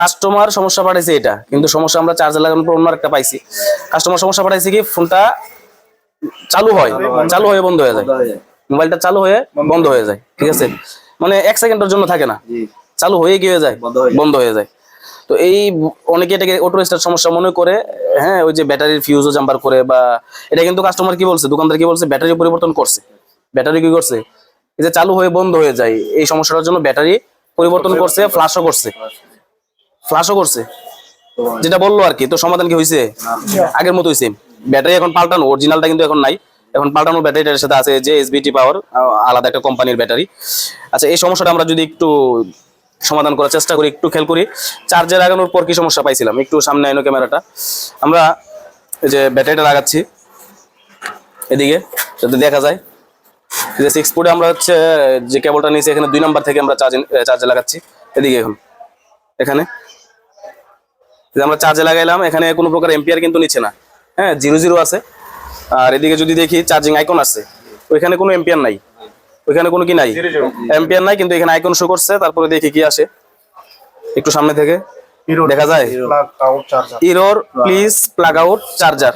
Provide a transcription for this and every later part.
Customer সমস্যা পাঠাইছে এটা, কিন্তু সমস্যা আমরা চার্জার লাগানোর পর অন্য একটা পাইছি। কাস্টমার সমস্যা পাঠাইছে কি ফোনটা চালু হয়ে বন্ধ হয়ে যায়, মোবাইলটা চালু হয়ে বন্ধ হয়ে যায়, ঠিক আছে, মানে 1 সেকেন্ডের জন্য থাকে না, চালু হয়ে কি হয়ে যায়, বন্ধ হয়ে যায়। তো এই অনেকে এটাকে অটো স্টার্ট সমস্যা মনে করে, হ্যাঁ ওই যে ব্যাটারির ফিউজও জাম্পার করে, বা এটা কিন্তু কাস্টমার কি বলছে, দোকানদার কি বলছে, ব্যাটারি পরিবর্তন করছে। ব্যাটারি কি করছে, এই যে চালু হয়ে বন্ধ হয়ে যায় এই সমস্যাটার জন্য ব্যাটারি পরিবর্তন করছে, ফ্লাশও করছে, যেটা বললো আর কি। তো সমাধান কি হয়েছে, আগের মতো হয়েছে। ব্যাটারি এখন পাল্টানো, অরিজিনালটা কিন্তু এখন নাই, এখন পাল্টানো ব্যাটারিটার সাথে আছে যে এসবিটি পাওয়ার, আলাদা একটা কোম্পানির ব্যাটারি। আচ্ছা, এই সমস্যাটা আমরা যদি একটু সমাধান করার চেষ্টা করি, একটু খেয়াল করি। চার্জে লাগানোর পর কি সমস্যা পাইছিলাম, একটু সামনে আইনো ক্যামেরাটা। আমরা এই যে ব্যাটারিটা লাগাচ্ছি এদিকে, যাতে দেখা যায় যে 6 ফুটে আমরা হচ্ছে যে কেবলটা নিয়েছি এখানে 2 নাম্বার থেকে আমরা চার্জে লাগাচ্ছি এদিকে। এখন এখানে আমরা চার্জে লাগাইলাম, এখানে কোনো প্রকার এম্পিয়ার কিন্তু নিচ্ছে না, হ্যাঁ 0 আছে। আর এদিকে যদি দেখি চার্জিং আইকন আছে, ওইখানে কোনো এম্পিয়ার নাই, ওইখানে কোনো কি নাই, এম্পিয়ার নাই, কিন্তু এখানে আইকন শো করছে। তারপরে দেখি কি আসে, একটু সামনে থেকে দেখা যায় error please plug out charger,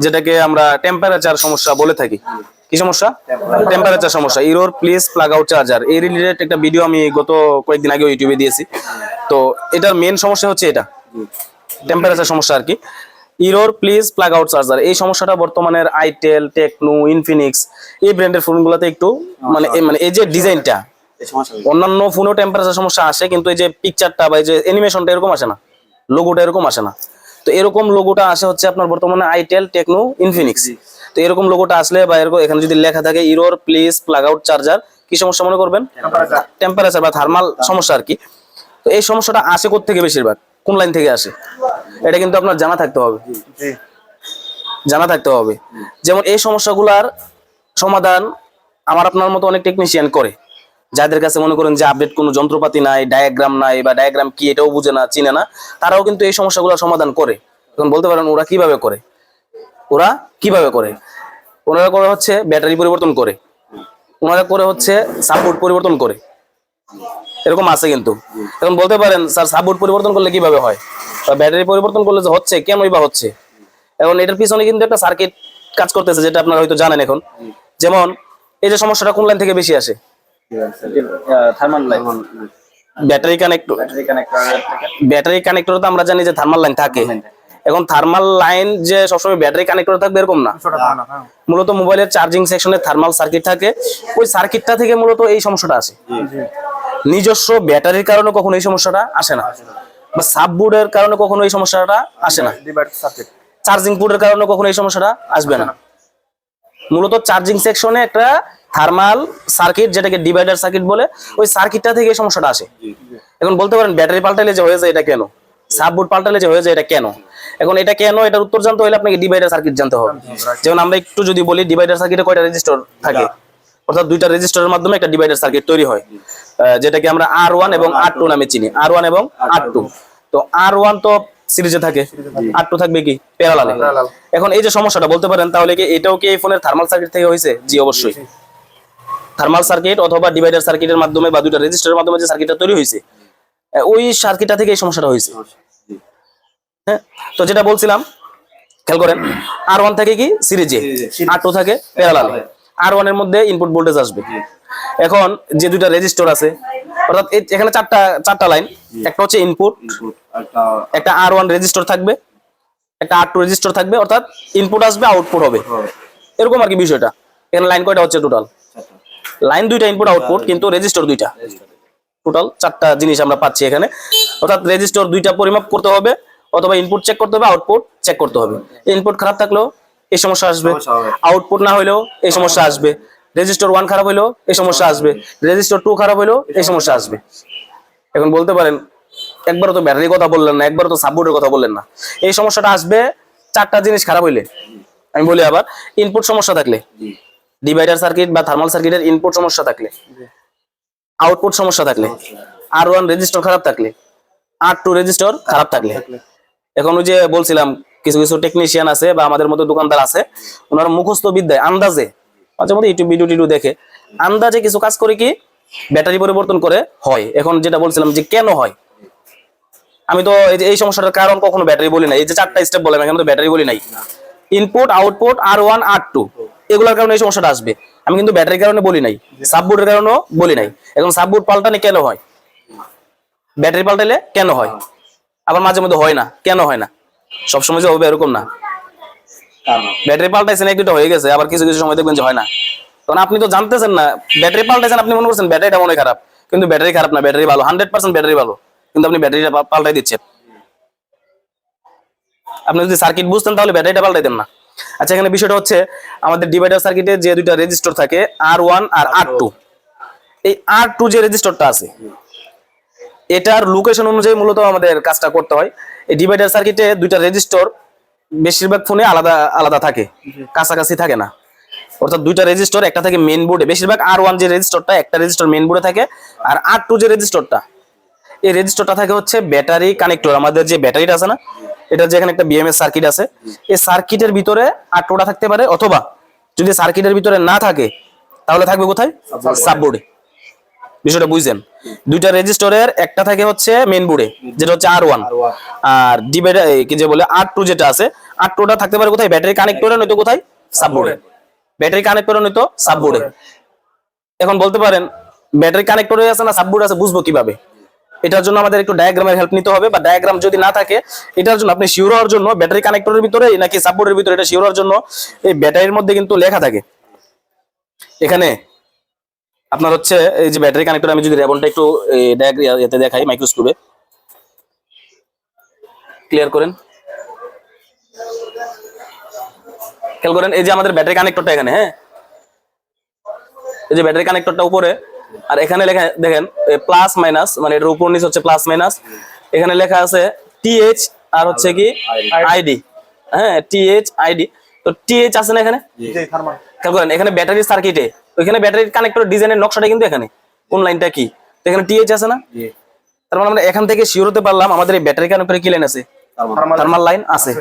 যেটাকে আমরা টেম্পারেচার সমস্যা বলে থাকি। কি সমস্যা, টেম্পারেচার সমস্যা, error please plug out charger. এই রিলেটেড একটা ভিডিও আমি গত কয়েকদিন আগে ইউটিউবে দিয়েছি। তো এটার মেন সমস্যা হচ্ছে এটা, টেম্পারেচার সমস্যা আর কি। Error please plug out charger, এই সমস্যাটা বর্তমানের আইটেল, টেকনো, ইনফিনিক্স এই ব্র্যান্ডের ফোনগুলোতে একটু মানে এই যে ডিজাইনটা, অন্যান্য ফোনেও টেম্পারেচার সমস্যা আসে, কিন্তু এই যে পিকচারটা বা এই যে অ্যানিমেশনটা এরকম আসে না, লোগোটা এরকম আসে না। তো এরকম লোগোটা আসে হচ্ছে আপনার বর্তমানে আইটেল, টেকনো, ইনফিনিক্স। তো এরকম লোগোটা আসলে বা এরকম এখানে যদি লেখা থাকে error please plug out charger, কি সমস্যা মনে করবেন, টেম্পারেচার বা থার্মাল সমস্যা আর কি। তো এই সমস্যাটা আসে কোত্থেকে, বেশিরভাগ কোন লাইন থেকে আসে, এটা কিন্তু আপনার জানা থাকতে হবে, যেমন এই সমস্যাগুলার সমাধান আমার আপনার মতো অনেক টেকনিশিয়ান করে, যাদের কাছে মনে করেন যে আপডেট কোনো যন্ত্রপাতি নাই, ডায়াগ্রাম নাই, বা ডায়াগ্রাম কি এটাও বুঝে না, চিনে না, তারাও কিন্তু এই সমস্যাগুলোর সমাধান করে। এখন বলতে পারেন ওরা কিভাবে করে, ওনারা করে হচ্ছে ব্যাটারি পরিবর্তন করে, ওনারা করে হচ্ছে সাপোর্ট পরিবর্তন করে, এরকম আছে কিন্তু। এখন বলতে পারেন স্যার সাপোর্ট পরিবর্তন করলে কিভাবে হয়, বা ব্যাটারি পরিবর্তন করলে যে হচ্ছে কেনই বা হচ্ছে। এখন এটার পিছনে কিন্তু একটা সার্কিট কাজ করতেছে, যেটা আপনারা হয়তো জানেন। এখন যেমন এই যে সমস্যাটা কোন লাইন থেকে বেশি আসে, থার্মাল লাইন, ব্যাটারি কানেক্টর তো আমরা জানি যে থার্মাল লাইন থাকে। এখন থার্মাল লাইন যে সবসময় ব্যাটারি কানেক্টর থাকবে এরকম না, মূলত মোবাইলের চার্জিং সেকশনে থার্মাল সার্কিট থাকে, ওই সার্কিটটা থেকে মূলত এই সমস্যাটা আসে। নিজস্ব ব্যাটারির কারণে কখনো এই সমস্যাটা আসে না, বা সাববোর্ডের কারণে কখনো এই সমস্যাটা আসে না, চার্জিং পোর্টের কারণে কখনো এই সমস্যাটা আসবে না। মূলত চার্জিং সেকশনে একটা থার্মাল সার্কিট, যেটাকে ডিভাইডার সার্কিট বলে, ওই সার্কিটটা থেকে এই সমস্যাটা আসে। এখন বলতে পারেন ব্যাটারি পাল্টালে যে হয়ে যায় এটা কেন, সাববোর্ড পাল্টালে যে হয়ে যায় এটা কেন। এখন এটা কেন, এটার উত্তর জানতে হলে আপনাকে ডিভাইডার সার্কিট জানতে হবে। যেমন আমরা একটু যদি বলি, ডিভাইডার সার্কিটে কয়টা রেজিস্টার থাকে, অর্থাৎ 2টা রেজিস্টারের মাধ্যমে একটা ডিভাইডার সার্কিট তৈরি হয়, যেটাকে আমরা R1 এবং R2 নামে চিনি, R1 এবং R2। তো R1 তো সিরিজে থাকে, R2 থাকবে কি প্যারালালে। এখন এই যে সমস্যাটা বলতে পারেন, তাহলে কি এটাও কি এই ফোনের থার্মাল সার্কিট থেকে হয়েছে? জি অবশ্যই, থার্মাল সার্কিট অথবা ডিভাইডার সার্কিটের মাধ্যমে বা 2টা রেজিস্টারের মাধ্যমে যে সার্কিটটা তৈরি হয়েছে, ওই সার্কিটটা থেকে এই সমস্যাটা হয়েছে। হ্যাঁ, তো যেটা বলছিলাম খেয়াল করেন, R1 থাকে কি সিরিজে, R2 থাকে প্যারালালে। R1 এর মধ্যে ইনপুট ভোল্টেজ আসবে। এখন যে 2টা রেজিস্টর আছে, অর্থাৎ এখানে চারটা লাইন, একটা হচ্ছে ইনপুট, একটা R1 রেজিস্টর থাকবে, একটা R2 রেজিস্টর থাকবে, অর্থাৎ ইনপুট আসবে আউটপুট হবে, এরকম আর কি বিষয়টা। এখানে লাইন কয়টা হচ্ছে টোটাল, লাইন 2টা, ইনপুট আউটপুট, কিন্তু রেজিস্টর 2টা, টোটাল 4টা জিনিস আমরা পাচ্ছি এখানে। অর্থাৎ রেজিস্টর 2টা পরিমাপ করতে হবে, অথবা ইনপুট চেক করতে হবে, আউটপুট চেক করতে হবে। ইনপুট খারাপ থাকলেও এই সমস্যা আসবে, আউটপুট না হলেও এই সমস্যা আসবে, রেজিস্টর 1 খারাপ হলেও এই সমস্যা আসবে, রেজিস্টর 2 খারাপ হলেও এই সমস্যা আসবে। এখন বলতে পারেন একবারও তো ব্যাটারির কথা বললেন না, একবারও তো সাববোর্ডের কথা বললেন না। এই সমস্যাটা আসবে 4টা জিনিস খারাপ হইলে। আমি বলি আবার, ইনপুট সমস্যা থাকলে, ডিভাইডার সার্কিট বা থার্মাল সার্কিটের ইনপুট সমস্যা থাকলে, আউটপুট সমস্যা থাকলে, R1 রেজিস্টর খারাপ থাকলে, R2 রেজিস্টর খারাপ থাকলে। এখন ওই যে বলছিলাম, কিছু কিছু টেকনিশিয়ান আছে বা আমাদের মতো দোকানদার আছে, ওনারা মুখস্থ বিদ্যায় আন্দাজে, মাঝে মধ্যে ইউটিউব ভিডিও দেখে আন্দাজে কিছু কাজ করে কি ব্যাটারি পরিবর্তন করে হয়। এখন যেটা বলছিলাম যে কেন হয়, আমি তো এই সমস্যাটার কারণ কখনো ব্যাটারি বলি নাই। এই যে 4টা স্টেপ বললাম, এখানে তো ব্যাটারি বলি নাই। ইনপুট, আউটপুট, R1 R2 এগুলোর কারণে এই সমস্যাটা আসবে। আমি কিন্তু ব্যাটারির কারণে বলি নাই, সাববোর্ডের কারণেও বলি নাই। এখন সাববোর্ড পাল্টালে কেন হয়, ব্যাটারি পাল্টালে কেন হয়, আবার মাঝে মধ্যে হয় না, কেন হয় না? সবসময় যে হবে এরকম না। ব্যাটারি পাল্টাইছেন, এক দুটো হয়ে গেছে, আবার কিছু কিছু সময় দেখবেন যে হয় না। কারণ আপনি তো জানতেছেন না, ব্যাটারি পাল্টাইছেন, আপনি মনে করছেন ব্যাটারিটা মনে হয় খারাপ, কিন্তু ব্যাটারি খারাপ না, ব্যাটারি ভালো, 100% ব্যাটারি ভালো, কিন্তু আপনি ব্যাটারিটা পাল্টাই দিচ্ছেন। আপনি যদি সার্কিট বুঝতেন তাহলে ব্যাটারিটা পাল্টাইতেন না। আচ্ছা, এখানে বিষয়টা হচ্ছে আমাদের ডিভাইডার সার্কিটে যে দুইটা রেজিস্টর থাকে R1 আর R2, এই R2 যে রেজিস্টরটা আছে এটার লোকেশন অনুযায়ী মূলত আমাদের কাজটা করতে হয়। এই ডিভাইডার সার্কিটে দুইটা রেজিস্টর বেশিরভাগ ফোনে আলাদা আলাদা থাকে, কাছাকাছি থাকে না। অর্থাৎ দুইটা রেজিস্টর, একটা থাকে মেইন বোর্ডে, বেশিরভাগ R1 যে রেজিস্টরটা, একটা রেজিস্টর মেইন বোর্ডে থাকে, আর R2 যে রেজিস্টরটা, এই রেজিস্টরটা থাকে হচ্ছে ব্যাটারি কানেক্টর। আমাদের যে ব্যাটারিটা আছে না, এটা যে এখানে একটা BMS সার্কিট আছে, এই সার্কিটের ভিতরে R2টা থাকতে পারে, অথবা যদি সার্কিটের ভিতরে না থাকে তাহলে থাকবে কোথায়, সাববোর্ডে। বিষয়টা বুঝছেন? দুইটা রেজিস্টরের একটা থাকে হচ্ছে মেইন বোর্ডে, যেটা হচ্ছে R1, আর ডিভাইডার কি যে বলে R2 যেটা আছে, R2টা থাকতে পারে কোথায়, ব্যাটারি কানেক্টরে, নয়তো কোথায়, সাববোর্ডে। ব্যাটারি কানেক্টরে নয়তো সাববোর্ডে। এখন বলতে পারেন ব্যাটারি কানেক্টরে আছে না সাববোর্ডে আছে, বুঝবো কিভাবে? এটার জন্য আমাদের একটু ডায়াগ্রামের হেল্প নিতে হবে, বা ডায়াগ্রাম যদি না থাকে, এটার জন্য আপনি শিওর হওয়ার জন্য ব্যাটারি কানেক্টরের ভিতরে নাকি সাববোর্ডের ভিতরে, এটা শিওর হওয়ার জন্য এই ব্যাটারির মধ্যে কিন্তু লেখা থাকে। এখানে আপনার হচ্ছে এই যে ব্যাটারি কানেক্টর, আমি যদি রেবনটা একটু এতে দেখাই মাইক্রোস্কোপে, ক্লিয়ার করেন, খেয়াল করেন, এই যে আমাদের ব্যাটারি কানেক্টরটা এখানে, হ্যাঁ, এই যে ব্যাটারি কানেক্টরটা উপরে, আর এখানে লেখা দেখেন প্লাস মাইনাস, মানে এটার উপর নিচে হচ্ছে প্লাস মাইনাস, এখানে লেখা আছে TH আর হচ্ছে কি ID, হ্যাঁ, TH ID। তো TH আছে না এখানে, খেয়াল করেন এখানে ব্যাটারি সার্কিটে, ওইখানে ব্যাটারি কানেক্টর ডিজাইনের নকশাটা কিন্তু এখানে, কোন লাইনটা কি, এখানে TH আছে না। তার মানে আমরা এখান থেকে শিওর হতে পারলাম আমাদের এই ব্যাটারি কানেক্টরে কি লাইন আছে, থার্মাল লাইন আছে।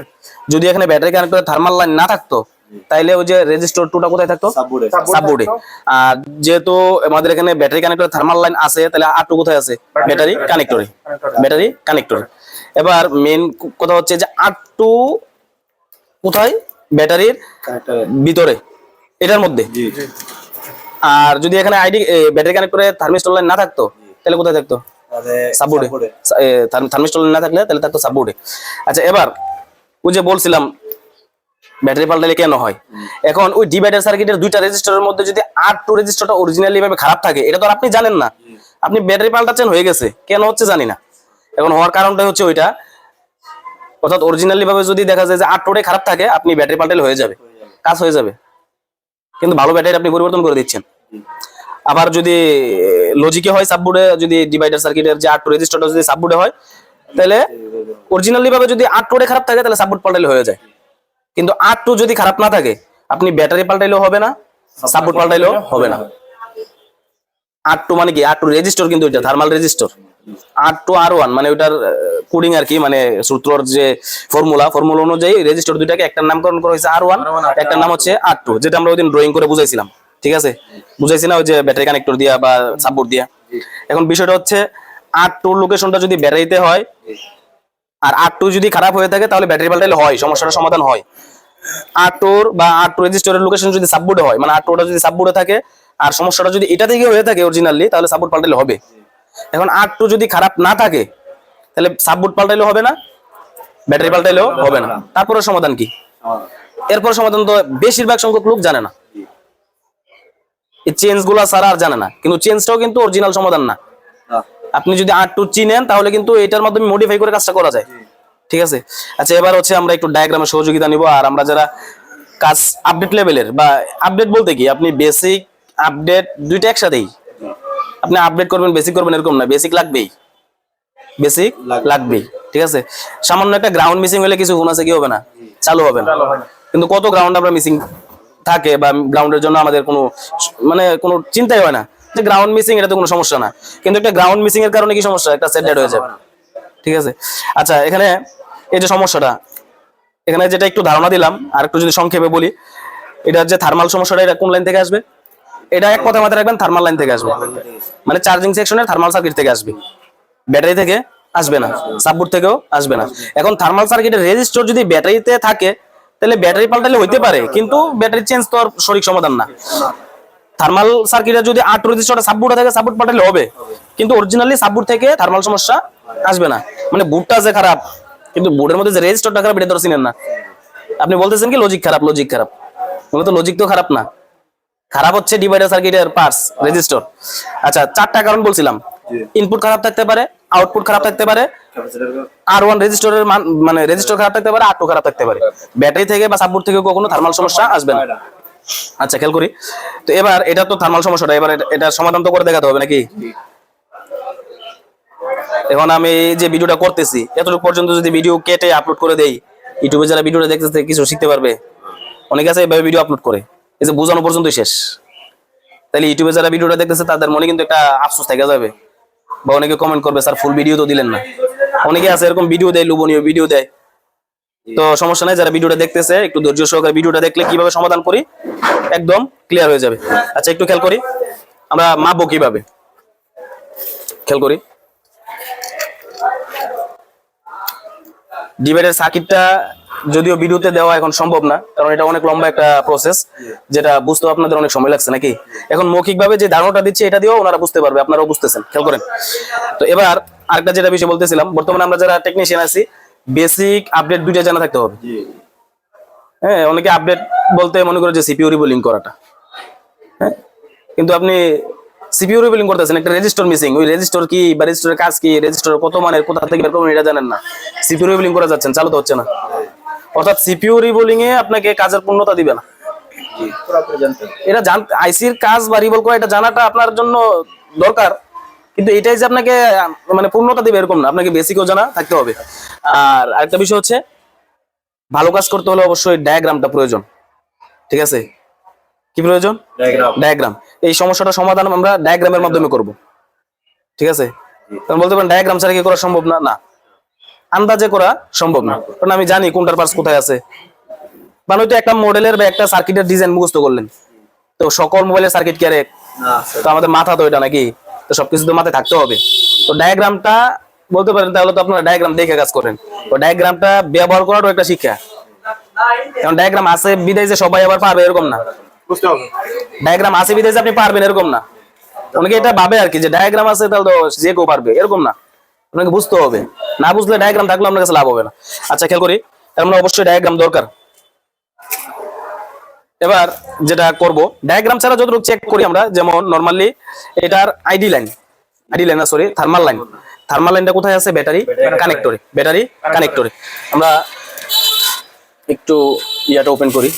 যদি এখানে ব্যাটারি কানেক্টরে থার্মাল লাইন না থাকতো তাইলে ওই যে রেজিস্টর 2টা কোথায় থাকতো, সাববোর্ডে। আর যেহেতু আমাদের এখানে ব্যাটারি কানেক্টরে থার্মাল লাইন আছে, তাহলে R2 কোথায় আছে, ব্যাটারি কানেক্টরে, ব্যাটারি কানেক্টরে। এবার মেইন কথা হচ্ছে যে R2 কোথায়, ব্যাটারির ভিতরে, এটার মধ্যে। আর যদি এখানে ব্যাটারি কানেক্টরে থার্মিস্টর লাইন না থাকতো তাহলে কোথায় থাকতো, সাববোর্ডে। থার্মিস্টর লাইন না থাকলে তাহলে থাকতো সাববোর্ডে। আচ্ছা, এবার ওই যে বলছিলাম ব্যাটারি পাল্টালে কেন হয়, এখন ওই ডিভাইডার সার্কিটের দুইটা রেজিস্টরের মধ্যে যদি R2 রেজিস্টরটা অরিজিনালি ভাবে খারাপ থাকে, এটা তো আর আপনি জানেন না, আপনি ব্যাটারি পাল্টাচ্ছেন, হয়ে গেছে, কেন হচ্ছে জানি না। এখন হওয়ার কারণটা হচ্ছে ওইটা, অর্থাৎ অরিজিনালি ভাবে যদি দেখা যায় যে R2টাই খারাপ থাকে, আপনি ব্যাটারি পাল্টালে হয়ে যাবে, কাজ হয়ে যাবে, কিন্তু ভালো ব্যাটারি আপনি পরিবর্তন করে দিচ্ছেন। আবার যদি লজিকে হয় সাববোর্ডে, যদি ডিভাইডার সার্কিটের যে R2 রেজিস্টরটা যদি সাববোর্ডে হয়, তাহলে অরিজিনালি ভাবে যদি R2টাই খারাপ থাকে তাহলে সাববোর্ড পাল্টালে হয়ে যায়। কিন্তু R2 যদি খারাপ না থাকে, আপনি ব্যাটারি পাল্টাইলেও হবে না, সাববোর্ড পাল্টাইলেও হবে না। R2 মানে কি, R2 রেজিস্টর, কিন্তু এটা থার্মাল রেজিস্টর। R2 R1 মানে ওটার কোডিং আর কি, মানে সূত্রর যে ফর্মুলা অনুযায়ী রেজিস্টর দুইটাকে একটার নামকরণ করা হয়েছে R1, একটার নাম হচ্ছে R2, যেটা আমরা ওইদিন ড্রয়িং করে বুঝাইছিলাম। ঠিক আছে, বুঝাইছি না, ওই যে ব্যাটারি কানেক্টর দিয়া বা সাববোর্ড দিয়া। এখন বিষয়টা হচ্ছে R2 লোকেশনটা যদি ব্যাটারিতে হয়, আর R2 যদি খারাপ হয়ে থাকে তাহলে ব্যাটারি পাল্টাইলে হয়, সমস্যাটার সমাধান হয়। R2 বা R2 রেজিস্টরের লোকেশন যদি সাববোর্ডে হয়, মানে R2টা যদি সাববোর্ডে থাকে আর সমস্যাটা যদি এটা থেকে হয়ে থাকে অরিজিনালি, তাহলে সাববোর্ড পাল্টাইলে হবে। এখন R2 যদি খারাপ না থাকে তাহলে সাববোর্ড পাল্টাইলেও হবে না, ব্যাটারি পাল্টাইলেও হবে না। তারপরে সমাধান কি, এরপর সমাধান তো বেশিরভাগ সংখ্যক লোক জানে না, এই চেঞ্জ গুলা ছাড়া আর জানে না, কিন্তু চেঞ্জটাও কিন্তু অরিজিনাল সমাধান না। আপনি যদি R2 চিনেন তাহলে কিন্তু এটার মাধ্যমে মডিফাই করে কাজটা করা যায়। ঠিক আছে, আচ্ছা, এবার হচ্ছে আমরা একটু ডায়াগ্রামের সহযোগিতা নিব। আর আমরা যারা কাজ আপডেট লেভেলের, বা আপডেট বলতে কি, আপনি বেসিক আপডেট দুইটা একসাথেই, আপনি আপডেট করবেন বেসিক করবেন এরকম না, বেসিক লাগবেই, বেসিক লাগবেই। ঠিক আছে, সামান্য একটা গ্রাউন্ড মিসিং হলে কিছু ফোন আছে কি হবে না, চালু হবে না। কিন্তু কত গ্রাউন্ড আমরা মিসিং থাকে, বা গ্রাউন্ডের জন্য আমাদের কোনো মানে কোনো চিন্তাই হয় না যে গ্রাউন্ড মিসিং, এটা তো কোনো সমস্যা না। কিন্তু একটা গ্রাউন্ড মিসিং এর কারণে কি সমস্যা, একটা সেট ডেড হয়ে যাবে। ঠিক আছে, আচ্ছা, এখানে এই যে সমস্যাটা, এখানে যেটা একটু ধারণা দিলাম, আর একটু যদি সংক্ষেপে বলি, এটা যে থার্মাল সমস্যাটা, এটা কোন লাইন থেকে আসবে, এটা এক কথা মাথায় রাখবেন, থার্মাল লাইন থেকে আসবে, মানে চার্জিং সেকশনের থার্মাল সার্কিট থেকে আসবে, ব্যাটারি থেকে আসবে না, সাববোর্ড থেকেও আসবে না। এখন থার্মাল সার্কিটের রেজিস্টর যদি ব্যাটারিতে থাকে তাহলে ব্যাটারি পাল্টালে হইতে পারে, কিন্তু ব্যাটারি চেঞ্জ তো আর সঠিক সমাধান না। থার্মাল সার্কিটে যদি 8 রেজিস্টারটা সাববোর্ডে থাকে, সাববোর্ড পাল্টালে হবে, কিন্তু অরিজিনালি সাববোর্ড থেকে থার্মাল সমস্যা আসবে না। মানে বুটটা যে খারাপ, কিন্তু বোর্ডের মধ্যে যে রেজিস্টারটা খারাপ এটা তো চিনেন না। আপনি বলতেছেন কি লজিক খারাপ, লজিক খারাপ, মূলত লজিক তো খারাপ না, খারাপ হচ্ছে ডিভাইডার সার্কিটের পার্টস রেজিস্টর। আচ্ছা, 4টা কারণ বলছিলাম। ইনপুট খারাপ থাকতে পারে, আউটপুট খারাপ থাকতে পারে, R1 রেজিস্টরের মান মানে রেজিস্টর খারাপ থাকতে পারে, R2 খারাপ থাকতে পারে। ব্যাটারি থেকে বা সাববোর্ড থেকে কখনো থার্মাল সমস্যা আসবে না। আচ্ছা, খেয়াল করি তো এবার, এটা তো থার্মাল সমস্যাটা, এবার এটা সমাধান তো করে দেখাতে হবে নাকি? এখন আমি যে ভিডিওটা করতেছি এতটুকু পর্যন্ত যদি ভিডিও কেটে আপলোড করে দেই, ইউটিউবে যারা ভিডিওটা দেখতেছে কিছু শিখতে পারবে? অনেকে আছে এইভাবে ভিডিও আপলোড করে, এই যে বোঝানো পর্যন্তই শেষ। তাহলে ইউটিউবে যারা ভিডিওটা দেখতেছে তাদের মনে কিন্তু একটা আফসোস থেকে যাবে, বা অনেকে কমেন্ট করবে স্যার ফুল ভিডিও তো দিলেন না। অনেকে আছে এরকম ভিডিও দেয়, লোভনীয় ভিডিও দেয়। তো সমস্যা নাই, যারা ভিডিওটা দেখতেছে একটু ধৈর্য সহকারে ভিডিওটা দেখলে কিভাবে সমাধান করি একদম ক্লিয়ার হয়ে যাবে। আচ্ছা, একটু খেয়াল করি আমরা মাপবো কিভাবে, খেয়াল করি। ডিভাইডার সার্কিটটা যদিও ভিডিওতে দেওয়া এখন সম্ভব না, কারণ এটা অনেক লম্বা একটা প্রসেস, যেটা বুঝতে আপনাদের অনেক সময় লাগছে নাকি। এখন মৌখিকভাবে যে ধারণাটা দিচ্ছে এটা দিয়েও ওনারা বুঝতে পারবে, আপনারাও বুঝতেছেন, খেয়াল করেন। তো এবার আরেকটা যেটা বিষয় বলতেছিলাম, বর্তমানে আমরা যারা টেকনিশিয়ান আছি বেসিক আপডেট দুইটা জানা থাকতে হবে। হ্যাঁ, অনেকে আপডেট বলতে মনে করে যে সিপিইউ রিবুলিং করাটা, হ্যাঁ, কিন্তু আপনি সিপিইউ রিবুলিং করতেছেন, একটা রেজিস্টার মিসিং, ওই রেজিস্টার কি বা রেজিস্টারের কাজ কি, রেজিস্টার কত মানের, কোথা থেকে বের করবেন এটা জানেন না, সিপিইউ রিবুলিং করে যাচ্ছেন, চালু তো হচ্ছে না। অর্থাৎ সিপিইউ রিবুলিং এ আপনাকে কাজের পূর্ণতা দিবে না। এটা আইসির কাজ বা রিবল করা এটা জানাটা আপনার জন্য দরকার, কিন্তু এটাই যে আপনাকে মানে পূর্ণতা দিবে এরকম না, আপনাকে বেসিকও জানা থাকতে হবে। আর আরেকটা বিষয় হচ্ছে, ভালো কাজ করতে হলে অবশ্যই ডায়াগ্রামটা প্রয়োজন। ঠিক আছে, কি প্রয়োজন? ডায়াগ্রাম। এই সমস্যাটা সমাধান আমরা ডায়াগ্রামের মাধ্যমে করব। ঠিক আছে, কারণ বলতে পারেন ডায়াগ্রাম ছাড়া কি করা সম্ভব না? না, আন্দাজে করা সম্ভব না, কারণ আমি জানি কোনটার পার্টস কোথায় আছে। মানে হয়তো একটা মডেলের বা একটা সার্কিটের ডিজাইন মুখস্থ করলেন, তো সকল মোবাইলের সার্কিট কি আর এক? তো আমাদের মাথা তো এটা নাকি, তো সবকিছু তো মাথায় থাকতে হবে। তো ডায়াগ্রামটা বলতে পারেন, তাহলে তো আপনারা ডায়াগ্রাম দেখে কাজ করেন। তো ডায়াগ্রামটা ব্যবহার করারও একটা শিক্ষা, কারণ ডায়াগ্রাম আছে বিদায় যে সবাই আবার পারবে এরকম না। বুঝতে হবে, ডায়াগ্রাম আছে বিদায় যে আপনি পারবেন এরকম না। অনেকে এটা ভাবে আর কি, যে ডায়াগ্রাম আছে তাহলে তো যে কেউ পারবে, এরকম না। আপনাকে বুঝতে হবে, না বুঝলে ডায়াগ্রাম থাকলে আপনার কাছে লাভ হবে না। আচ্ছা, খেয়াল করি, তার মানে অবশ্যই ডায়াগ্রাম দরকার। এবার যেটা করব, ডায়াগ্রাম ছাড়া যতটুকু চেক করি আমরা, যেমন নরমালি এটার আইডি লাইন না, সরি, থার্মাল লাইন। থার্মাল লাইনটা কোথায় আছে? ব্যাটারি কানেক্টরে। ব্যাটারি কানেক্টরে আমরা একটু ইয়াটা ওপেন করি,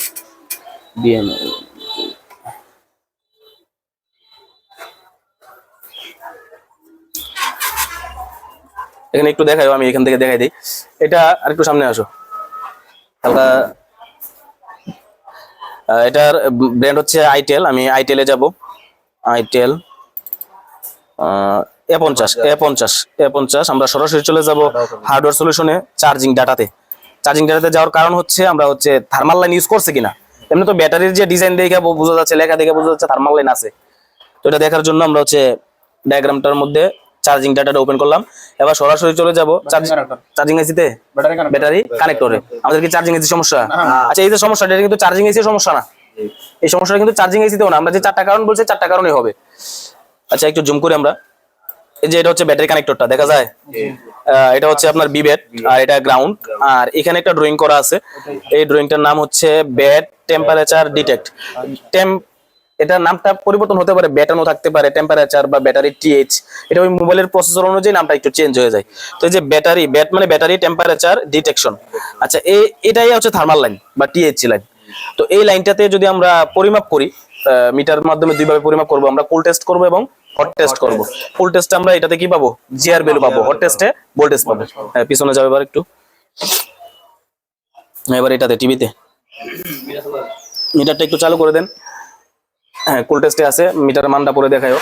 এখানে একটু দেখাই, আমি এখান থেকে দেখাই দিই। এটা আর একটু সামনে আসো হালকা। এটার ব্র্যান্ড হচ্ছে আইটেল। আমি আইটেলে যাব, আইটেল A50 আমরা সরাসরি চলে যাব হার্ডওয়্যার সলিউশনে চার্জিং ডাটাতে। চার্জিং ডাটাতে যাওয়ার কারণ হচ্ছে আমরা হচ্ছে থার্মাল লাইন ইউজ করছে কিনা। এমনি তো ব্যাটারির যে ডিজাইন দেখে বোঝা যাচ্ছে, লেখা দেখে বোঝা যাচ্ছে থার্মাল লাইন আছে। তো এটা দেখার জন্য আমরা হচ্ছে ডায়াগ্রামটার মধ্যে চার্জিং ডাটাটা ওপেন করলাম। এবার সরাসরি চলে যাব চার্জিং আইসিতে, ব্যাটারি কানেক্টরে। আমাদের কি চার্জিং আইসি সমস্যা? আচ্ছা, এই যে সমস্যাটা এটা কিন্তু চার্জিং আইসির সমস্যা না, এই সমস্যাটা কিন্তু চার্জিং আইসিতেও না। আমরা যে 4টা কারণ বলছি 4টা কারণেই হবে। আচ্ছা, একটু জুম করি আমরা। এই যে এটা হচ্ছে ব্যাটারি কানেক্টরটা, দেখা যায়? এটা হচ্ছে আপনার বিবেট, আর এটা গ্রাউন্ড। আর এখানে একটা ড্রয়িং করা আছে, এই ড্রয়িংটার নাম হচ্ছে ব্যাট টেম্পারেচার ডিটেক্ট। এটার নামটা পরিবর্তন হতে পারে, ব্যাটানো থাকতে পারে, টেম্পারেচার বা ব্যাটারি টিএইচ। এটা ওই মোবাইলের প্রসেসর অনুযায়ী নামটা একটু চেঞ্জ হয়ে যায়। তো এই যে ব্যাটারি, ব্যাট মানে ব্যাটারি টেম্পারেচার ডিটেকশন। আচ্ছা, এটাই হচ্ছে থার্মাল লাইন বা টিএইচ লাইন। তো এই লাইনটাতে যদি আমরা পরিমাপ করি, মিটার মাধ্যমে দুইভাবে পরিমাপ করব। আমরা কুল টেস্ট করব এবং হট টেস্ট করব। কুল টেস্টে আমরা এটাতে কি পাবো? জিআর ভ্যালু পাবো। হট টেস্টে ভোল্টেজ পাবো। হ্যাঁ, পিছনে যাবে এবার একটু। এবার এটাতে টিভিতে মিটারটা একটু চালু করে দেন। হ্যাঁ, কুল টেস্টে আছে, মিটারের মানটা পরে দেখায়ও।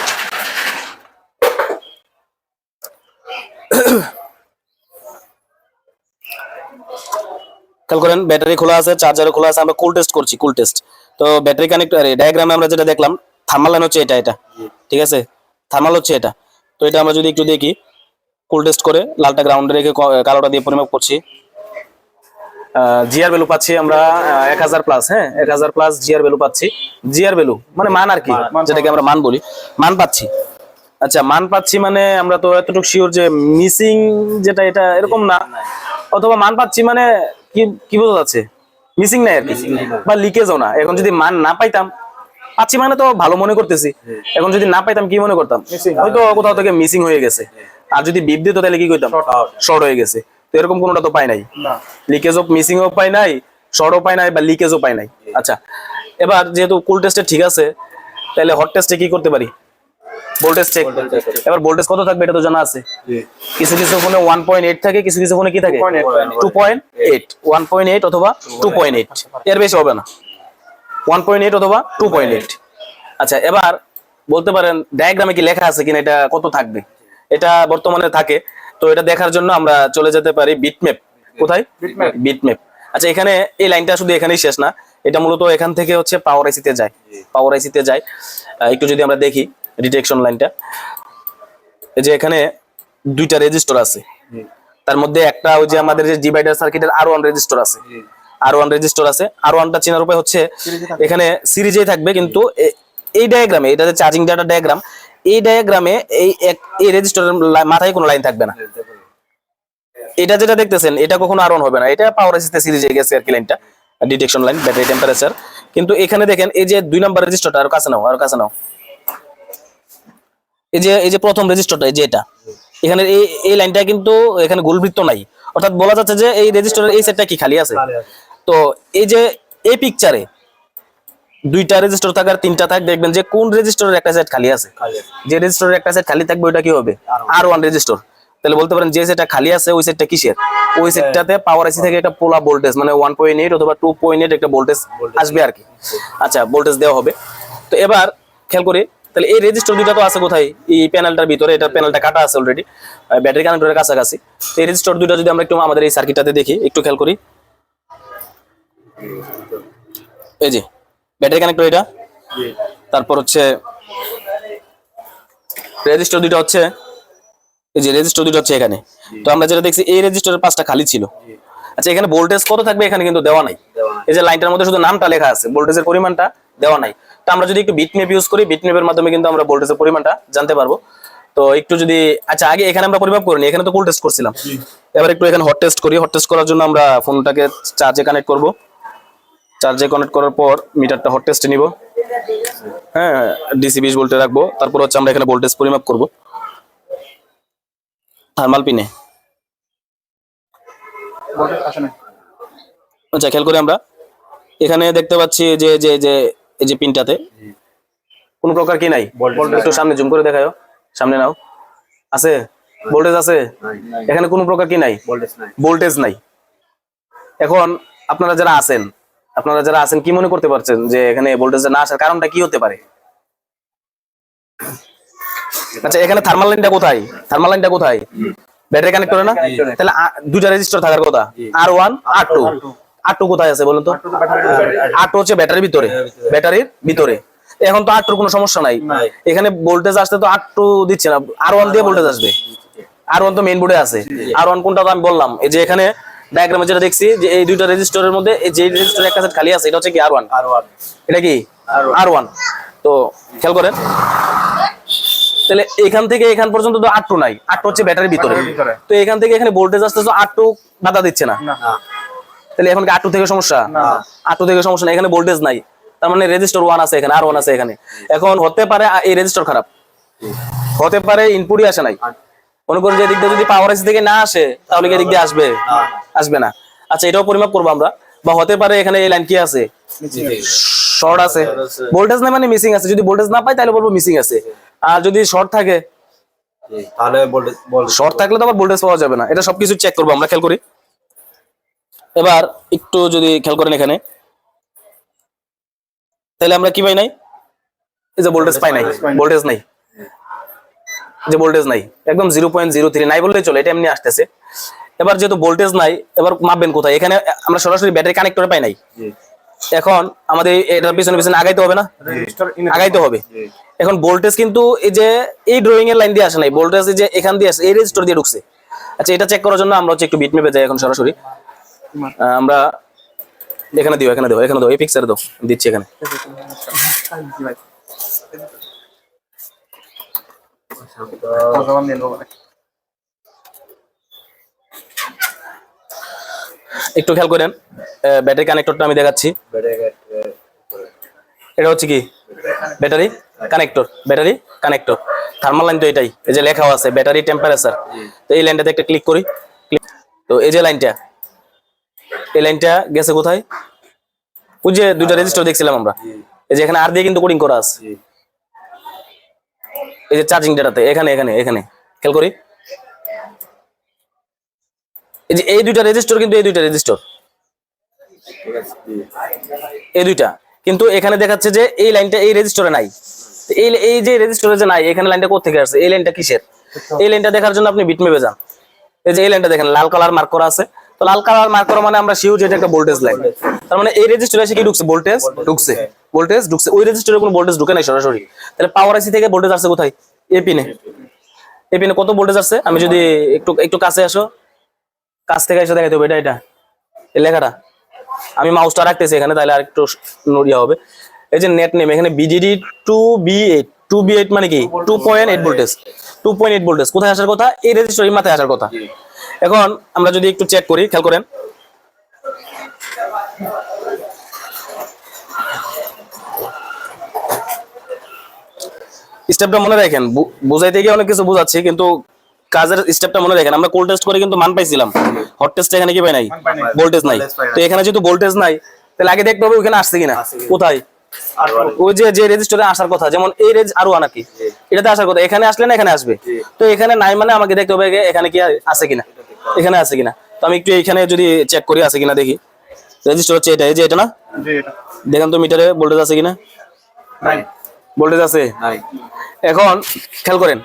খেয়াল করেন, ব্যাটারি খোলা আছে, চার্জারও খোলা আছে, আমরা কুল টেস্ট করছি। কুল টেস্ট তো ব্যাটারি কানেক্টর ডায়াগ্রামে আমরা যেটা দেখলাম, থার্মাল লাইন হচ্ছে এটা, ঠিক আছে, থার্মাল হচ্ছে এটা। তো এটা আমরা যদি একটু দেখি, কোল্ড টেস্ট করে লালটা গ্রাউন্ডে রেখে কালোটা দিয়ে পরিমাপ করছি। জিআর ভ্যালু পাচ্ছি আমরা 1000 প্লাস, হ্যাঁ 1000 প্লাস জিআর ভ্যালু পাচ্ছি। জিআর ভ্যালু মানে মান আর কি, যেটাকে আমরা মান বলি, মান পাচ্ছি। আচ্ছা মান পাচ্ছি মানে আমরা তো এতটুকু শিওর যে মিসিং যেটা এটা এরকম না, অথবা মান পাচ্ছি মানে কি কি বোঝা যাচ্ছে, মিসিং নাই আর কি, বা লিকেজও না। এখন যদি মান না পাইতাম, পাচ্ছি মানে তো ভালো মনে করতেছি, এখন যদি না পাইতাম কি মনে করতাম, হয়তো কোথাও থেকে মিসিং হয়ে গেছে। আর যদি বিপ দিত তাহলে কি করতাম, শর্ট হয়ে গেছে। তো এরকম কোনোটা তো পাই নাই, লিকেজও মিসিংও পাই নাই, শর্টও পাই নাই, বা লিকেজও পাই নাই। আচ্ছা এবার যেহেতু কুল টেস্টে ঠিক আছে, তাহলে হট টেস্টে কি করতে পারি, ভোল্টেজ চেক। এবার ভোল্টেজ কত থাকবে এটা তো জানা আছে, কিছু কিছু ফোনে 1.8 থাকে, কিছু কিছু ফোনে কি থাকে 2.8, 1.8 অথবা 2.8, এর বেশি হবে না, 1.8 অথবা 2.8। আচ্ছা এবার বলতে পারেন ডায়াগ্রামে কি লেখা আছে কিনা এটা কত থাকবে, এটা বর্তমানে থাকে। তো এটা দেখার জন্য আমরা চলে যেতে পারি বিটম্যাপ। কোথায়, বিটম্যাপ। আচ্ছা এখানে এই লাইনটা শুধু এখানেই শেষ না, এটা মূলত এখান থেকে হচ্ছে পাওয়ার আইসিতে যায়, পাওয়ার আইসিতে যায়। একটু যদি আমরা দেখি ডিটেকশন লাইনটা, এই যে এখানে দুইটা রেজিস্টার আছে, তার মধ্যে একটা ওই যে আমাদের যে ডিভাইডার সার্কিটের R1 রেজিস্টার আছে, R1 রেজিস্টার আছে। R1টা চেনার উপায় হচ্ছে এখানে সিরিজেই থাকবে, কিন্তু এই ডায়াগ্রামে, এটা যে চার্জিং ডাটা ডায়াগ্রাম, এই ডায়াগ্রামে এই রেজিস্টারের মাথায় কোনো লাইন থাকবে না। এটা যেটা দেখতেছেন এটা কখনো R1 হবে না, এটা পাওয়ার আইসিতে সিরিজে গেছে আর কি লাইনটা, ডিটেকশন লাইন, ব্যাটারি টেম্পারেচার। কিন্তু এখানে দেখেন এই যে 2 নাম্বার রেজিস্টারটা, আর কাছে নাও, আর কাছে নাও, এই যে প্রথম রেজিস্টারটা, এই যে এটা, এখানে এই লাইনটা কিন্তু এখানে গোলবৃত্ত নাই, অর্থাৎ বলা যাচ্ছে যে এই রেজিস্টারের এই সেটটা কি খালি আছে। তো এই যে এই পিকচারে দুইটা রেজিস্টার থাকার তিনটা থাক, দেখবেন যে কোন রেজিস্টারের একটা সেট খালি আছে, যে রেজিস্টারের একটা সেট খালি থাকবে ওটা কি হবে, R1 রেজিস্টার। তাহলে বলতে পারেন যে সেটটা খালি আছে ওই সেটটা কিসের, ওই সেটটাতে পাওয়ার আইসি থেকে একটা পোলা ভোল্টেজ মানে 1.8 অথবা 2.8 একটা ভোল্টেজ আসবে আর কি। আচ্ছা ভোল্টেজ দেওয়া হবে। তো এবার খেয়াল করি, তাহলে এই রেজিস্টার দুইটা তো আছে কোথায়, এই প্যানেলটার ভিতরে, এটা প্যানেলটা কাটা আছে অলরেডি ব্যাটারি কানেক্টরের কাছাকাছি। এই রেজিস্টার দুইটা যদি আমরা একটু আমাদের এই সার্কিটটাতে দেখি, একটু খেয়াল করি, এই যে ব্যাটারি কানেক্টর এটা, তারপর হচ্ছে রেজিস্টার দুইটা হচ্ছে, এই যে রেজিস্টার দুইটা হচ্ছে এখানে। তো আমরা যেটা দেখছি এই রেজিস্টারের পাঁচটা খালি ছিল। আচ্ছা এখানে ভোল্টেজ কত থাকবে এখানে কিন্তু দেওয়া নাই, এই যে লাইনটার মধ্যে শুধু নামটা লেখা আছে, ভোল্টেজের পরিমাণটা দেওয়া নাই। তো আমরা যদি একটু বিটম্যাপ ইউজ করি, বিটম্যাপের মাধ্যমে কিন্তু আমরা ভোল্টেজের পরিমাণটা জানতে পারবো। তো একটু যদি, আচ্ছা আগে এখানে আমরা পরিমাপ করিনি, এখানে তো কুল টেস্ট করছিলাম, এবার একটু এখানে হট টেস্ট করি। হট টেস্ট করার জন্য আমরা ফোনটাকে চার্জে কানেক্ট করব, চার্জে কানেক্ট করার পর মিটারটা হট টেস্টে নিব, হ্যাঁ ডিসি 20 ভোল্টে রাখবো। তারপর হচ্ছে আমরা এখানে ভোল্টেজ পরিমাপ করব থার্মাল পিনে। আচ্ছা খেয়াল করি আমরা এখানে দেখতে পাচ্ছি যে যে যে এই যে পিনটাতে কোন প্রকার কি নাই, একটু সামনে জুম করে দেখাও, সামনে নাও, আছে ভোল্টেজ আছে এখানে, কোনো প্রকার কি নাই, ভোল্টেজ নাই। এখন আপনারা যারা আছেন কি মনে করতে পারছেন যে এখানে ভোল্টেজ না আসার কারণটা কি হতে পারে? আচ্ছা এখানে থার্মাল লাইনটা কোথায়, থার্মাল লাইনটা কোথায়, ব্যাটারি কানেক্ট করে না, তাহলে দুইটা রেজিস্টার থাকার কথা, R1 R2, R2 কোথায় আছে বলুন তো, R2 হচ্ছে ব্যাটারির ভিতরে, ব্যাটারির ভিতরে। এখন তো R2 কোনো সমস্যা নাই, এখানে ভোল্টেজ আসতে তো R2 দিচ্ছে না, R1 দিয়ে ভোল্টেজ আসবে, R1 তো মেইন বোর্ডে আছে। R1 কোনটা তো আমি বললাম, এই যে এখানে ডায়াগ্রামে যেটা দেখছি যে এই দুইটা রেজিস্টারের মধ্যে এই যে রেজিস্টারের একটা সেট খালি আছে, এটা হচ্ছে কি R1, এটা কি R1। তো খেয়াল করেন তাহলে এখান থেকে এখান পর্যন্ত তো R2 নাই, R2 হচ্ছে ব্যাটারির ভিতরে, তো এখান থেকে এখানে ভোল্টেজ আসতে তো R2 বাধা দিচ্ছে না, তাহলে এখন কি R2 থেকে সমস্যা, R2 থেকে সমস্যা না, এখানে ভোল্টেজ নাই, তার মানে রেজিস্টার 1 আছে এখানে, R1 আছে এখানে। এখন হতে পারে এই রেজিস্টার খারাপ, হতে পারে ইনপুটই আসে নাই, মনে করি যে এদিক দিয়ে যদি পাওয়ার আইসি থেকে না আসে তাহলে কি এদিক দিয়ে আসবে, আসবে না। আচ্ছা এটাও পরিমাপ করবো আমরা, বা হতে পারে এখানে এই লাইন কি আছে, শর্ট আছে, ভোল্টেজ নাই মানে মিসিং আছে, যদি ভোল্টেজ না পাই তাহলে বলবো মিসিং আছে। আর যদি শর্ট থাকে তাহলে শর্ট থাকলে তো আবার ভোল্টেজ পাওয়া যাবে না, এটা সবকিছু চেক করবো আমরা। খেয়াল করি এবার একটু যদি খেয়াল করেন এখানে, তাহলে আমরা কি পাই নাই, এই যে ভোল্টেজ পাই নাই, ভোল্টেজ নাই, যে ভোল্টেজ নাই একদম 0.03 নাই বললেই চলে, এটা এমনি আসতেছে। এবার যেহেতু ভোল্টেজ নাই, এবার মাপবেন কোথায়, এখানে আমরা সরাসরি ব্যাটারি কানেক্টরে পাই নাই, এখন আমাদের এটার পিছনে পিছনে আগাইতে হবে না, রেজিস্টার আগাইতে হবে। এখন ভোল্টেজ কিন্তু এই যে এই ড্রয়িং এর লাইন দিয়ে আসে নাই, ভোল্টেজ এই যে এখান দিয়ে আসে, এই রেজিস্টার দিয়ে ঢুকছে। আচ্ছা, এটা চেক করার জন্য আমরা হচ্ছে একটু বিটম্যাপে যাই এখন সরাসরি। আমরা এখানে দিও, এখানে দাও, এখানে দাও, এই পিকচারে দাও, দিচ্ছি এখানে। একটু খেয়াল করেন, ব্যাটারি কানেক্টরটা আমি দেখাচ্ছি। এটা হচ্ছে কি battery connector, battery connector. Thermal line তো এটাই, এই যে লেখাও আছে ব্যাটারি টেম্পারেচার। তো এই লাইনটাতে একটা ক্লিক করি। তো এই যে লাইনটা, এই লাইনটা গেছে কোথায়? ওই যে দুইটা রেজিস্টার দেখছিলাম আমরা, এই যে এখানে আর দিয়ে কিন্তু কোডিং করা আছে। এই যে চার্জিং ডেটাতে এখানে এখানে এখানে খেয়াল করি, এই যে এই দুইটা রেজিস্টার, কিন্তু এই দুইটা রেজিস্টার, এই দুইটা কিন্তু এখানে দেখাচ্ছে যে এই লাইনটা এই রেজিস্টারে নাই। এই এই যে রেজিস্টারে যে নাই, এখানে লাইনটা কোথা থেকে আসছে? এই লাইনটা কিসের? এই লাইনটা দেখার জন্য আপনি বিটম্যাপে যান। এই যে এই লাইনটা দেখেন লাল কালার মার্ক করা আছে। তো লাল কালার মার্ক করা মানে আমরা শিওর যে এটা একটা ভোল্টেজ লাইন। তার মানে এই রেজিস্টারে এসে কি ঢুকছে? ভোল্টেজ ঢুকছে, ভোল্টেজ ঢুকছে। ওই রেজিস্টারে কোনো ভোল্টেজ ঢুকে নাই সরাসরি। তাহলে পাওয়ার আইসি থেকে ভোল্টেজ আসছে কোথায়? এই পিনে। এই পিনে কত ভোল্টেজ আসছে? আমি যদি একটু একটু কাছে আসো, কাছ থেকে এসে দেখাইতে হবে। এটা এটা এই লেখাটা আমি মাউসটা রাখতেছি এখানে, তাহলে আর একটু নড়িয়া হবে। এই যে নেট নেম এখানে বিজিডি 2B8, 2B8 মানে কি 2.8 ভোল্টেজ, 2.8 ভোল্টেজ কোথায় আসার কথা? এই রেজিস্টারের মাথায় আসার কথা। এখন আমরা যদি একটু চেক করি, খেয়াল করেন, স্টেপটা মনে রাখেন। বুঝাইতে গিয়ে অনেক কিছু বুঝাচ্ছি, কিন্তু কাজের স্টেপটা মনে রাখেন। আমরা কোল্ড টেস্ট করে কিন্তু মান পাইছিলাম, হট টেস্ট এখানে কি পাই নাই? ভোল্টেজ নাই। তো এখানে যেহেতু ভোল্টেজ নাই, তাহলে আগে দেখতে হবে ওখানে আসছে কিনা। কোথায়? ওই যে যে রেজিস্টারে আসার কথা, যেমন এই রেজ আরো নাকি এটাতে আসার কথা, এখানে আসলে না এখানে আসবে। তো এখানে নাই মানে আমাকে দেখতে হবে এখানে কি আছে কিনা, এখানে আছে কিনা। তো আমি একটু এখানে যদি চেক করি আছে কিনা দেখি। রেজিস্টার হচ্ছে এটা, এই যে এটা না, দেখেন তো মিটারে ভোল্টেজ আছে কিনা। ভোল্টেজ আছে। এখন খেয়াল করেন,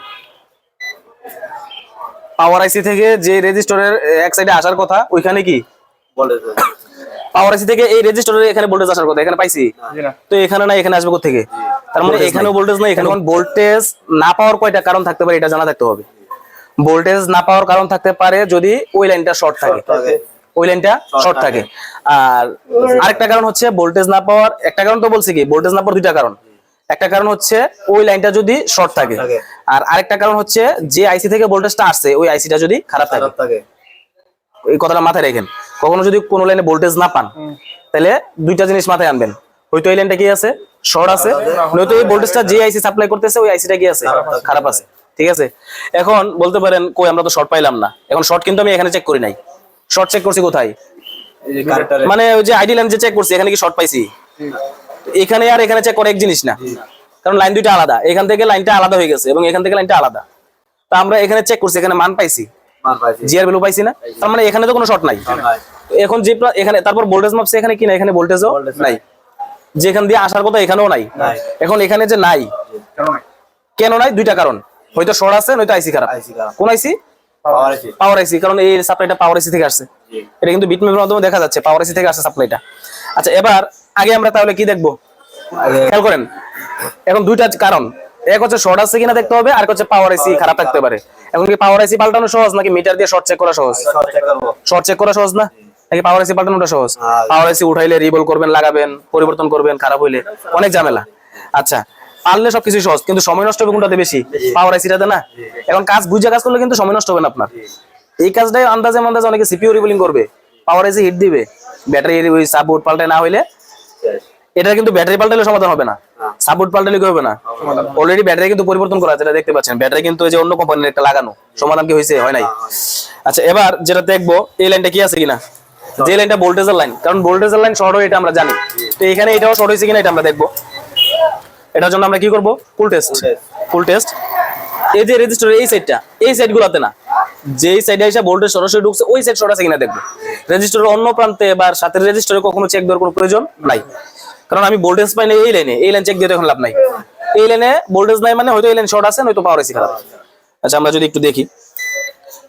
পাওয়ার আইসি থেকে যে রেজিস্টারের এক সাইডে আসার কথা, ওইখানে কি পাওয়ার আইসি থেকে এই রেজিস্টারের এখানে ভোল্টেজ আসার কথা, এখানে পাইছি। তো এখানে না, এখানে আসবে কোথা থেকে? তার মানে এখানেও ভোল্টেজ নাই, এখানে ভোল্টেজ না পাওয়ার কয়টা কারণ থাকতে পারে এটা জানা থাকতে হবে। ভোল্টেজ না পাওয়ার কারণ থাকতে পারে যদি ওই লাইনটা শর্ট থাকে, ওই লাইনটা শর্ট থাকে। আর আরেকটা কারণ হচ্ছে ভোল্টেজ না পাওয়ার, একটা কারণ তো বলছি কি ভোল্টেজ না পাওয়ার দুইটা কারণ। একটা কারণ হচ্ছে ওই লাইনটা যদি শর্ট থাকে, আর আরেকটা কারণ হচ্ছে যে আইসি থেকে ভোল্টেজটা আসছে ওই আইসিটা যদি খারাপ থাকে। এই কথাটা মাথায় রাখেন। কখনো যদি কোনো লাইনে ভোল্টেজ না পান, তাহলে দুইটা জিনিস মাথায় আনবেন। হয়তো এই লাইনটা কি আছে? শর্ট আছে, নয়তো এই ভোল্টেজটা যে আইসি সাপ্লাই করতেছে ওই আইসিটা কি আছে? খারাপ আছে। ঠিক আছে। এখন বলতে পারেন কই আমরা তো শর্ট পাইলাম না। এখন শর্ট কিন্তু আমি এখানে চেক করি নাই, শর্ট চেক করছি কোথায়? মানে ওই যে আইডি লাইন যে চেক করছি, এখানে কি শর্ট পাইছি? এখানে আর এখানে চেক করে এক জিনিস না, কারণ লাইন দুইটা আলাদা। এখান থেকে লাইনটা আলাদা হয়ে গেছে এবং এখান থেকে লাইনটা আলাদা। তা আমরা এখানে চেক করছি, এখানে মান পাইছি, জিআর ভ্যালু পাইছি না। তার মানে এখানে তো কোনো শর্ট নাই। এখন যে এখানে তারপর ভোল্টেজ মাপছে, এখানে কি না, এখানে ভোল্টেজও নাই। যেখান দিয়ে আসার কথা এখানেও নাই। এখন এখানে যে নাই, কেন নাই? দুইটা কারণ, হয়তো শর্ট আছে নয়তো আইসি খারাপ। কোন আইসি? পাওয়ার আইসি, কারণ এই সাপ্লাইটা পাওয়ার আইসি থেকে আসছে। এটা কিন্তু বিটম্যাপের মাধ্যমে দেখা যাচ্ছে পাওয়ার আইসি থেকে আসছে সাপ্লাইটা। আচ্ছা, এবার আগে আমরা তাহলে কি দেখবো খেয়াল করেন। এখন দুইটা কারণ, এক হচ্ছে শর্ট আছে কিনা দেখতে হবে, আর হচ্ছে পাওয়ার আইসি খারাপ থাকতে পারে। এখন কি পাওয়ার আইসি পাল্টানো সহজ নাকি মিটার দিয়ে শর্ট চেক করা সহজ? শর্ট চেক করা সহজ না, নাকি পাওয়ার আইসি পাল্টানোটা সহজ? পাওয়ার আইসি উঠাইলে রিবল করবেন, লাগাবেন, পরিবর্তন করবেন, খারাপ হইলে অনেক ঝামেলা। আচ্ছা, পারলে সবকিছু সহজ, কিন্তু সময় নষ্ট হবে কোনটাতে বেশি? পাওয়ার আইসিটাতে না। এখন কাজ বুঝে কাজ করলে কিন্তু সময় নষ্ট হবে না আপনার। এই কাজটাই আন্দাজে আন্দাজে অনেকে সিপিইউ রিবোলিং করবে, পাওয়ার আইসি হিট দিবে, ব্যাটারি ওই সাপোর্ট পাল্টায় না হইলে। এটা কিন্তু ব্যাটারি পাল্টালে সমাধান হবে না, সাপোর্ট পাল্টালে কি হবে না। অলরেডি ব্যাটারি কিন্তু পরিবর্তন করা আছে, এটা দেখতে পাচ্ছেন। ব্যাটারি কিন্তু এই যে অন্য কোম্পানির একটা লাগানো, সমাধান কি হয়েছে? হয় নাই। আচ্ছা, এবার যেটা দেখবো এই লাইনটা কি আছে কিনা, যে লাইনটা ভোল্টেজের লাইন, কারণ ভোল্টেজের লাইন শর্ট হয় এটা আমরা জানি। তো এখানে এটাও শর্ট হয়েছে কিনা এটা আমরা দেখবো। এটার জন্য আমরা কি করব? ফুল টেস্ট। ফুল টেস্ট। এই যে রেজিস্টারের এই সাইডটা, এই সাইডগুলোতে না, যেই সাইডে এসে ভোল্টেজ সরাসরি ঢুকছে ওই সাইড শর্ট আছে কিনা দেখবো। রেজিস্টারের অন্য প্রান্তে বা সাথে রেজিস্টারে কখনো চেক দেওয়ার কোনো প্রয়োজন নাই, কারণ আমি ভোল্টেজ পাই না এই লাইনে। এই লাইন চেক দিয়ে এখন লাভ নাই। এই লাইনে ভোল্টেজ নাই মানে হয়তো এই লাইন শর্ট আছে, নয়তো পাওয়ার আইসি খারাপ। আচ্ছা, আমরা যদি একটু দেখি,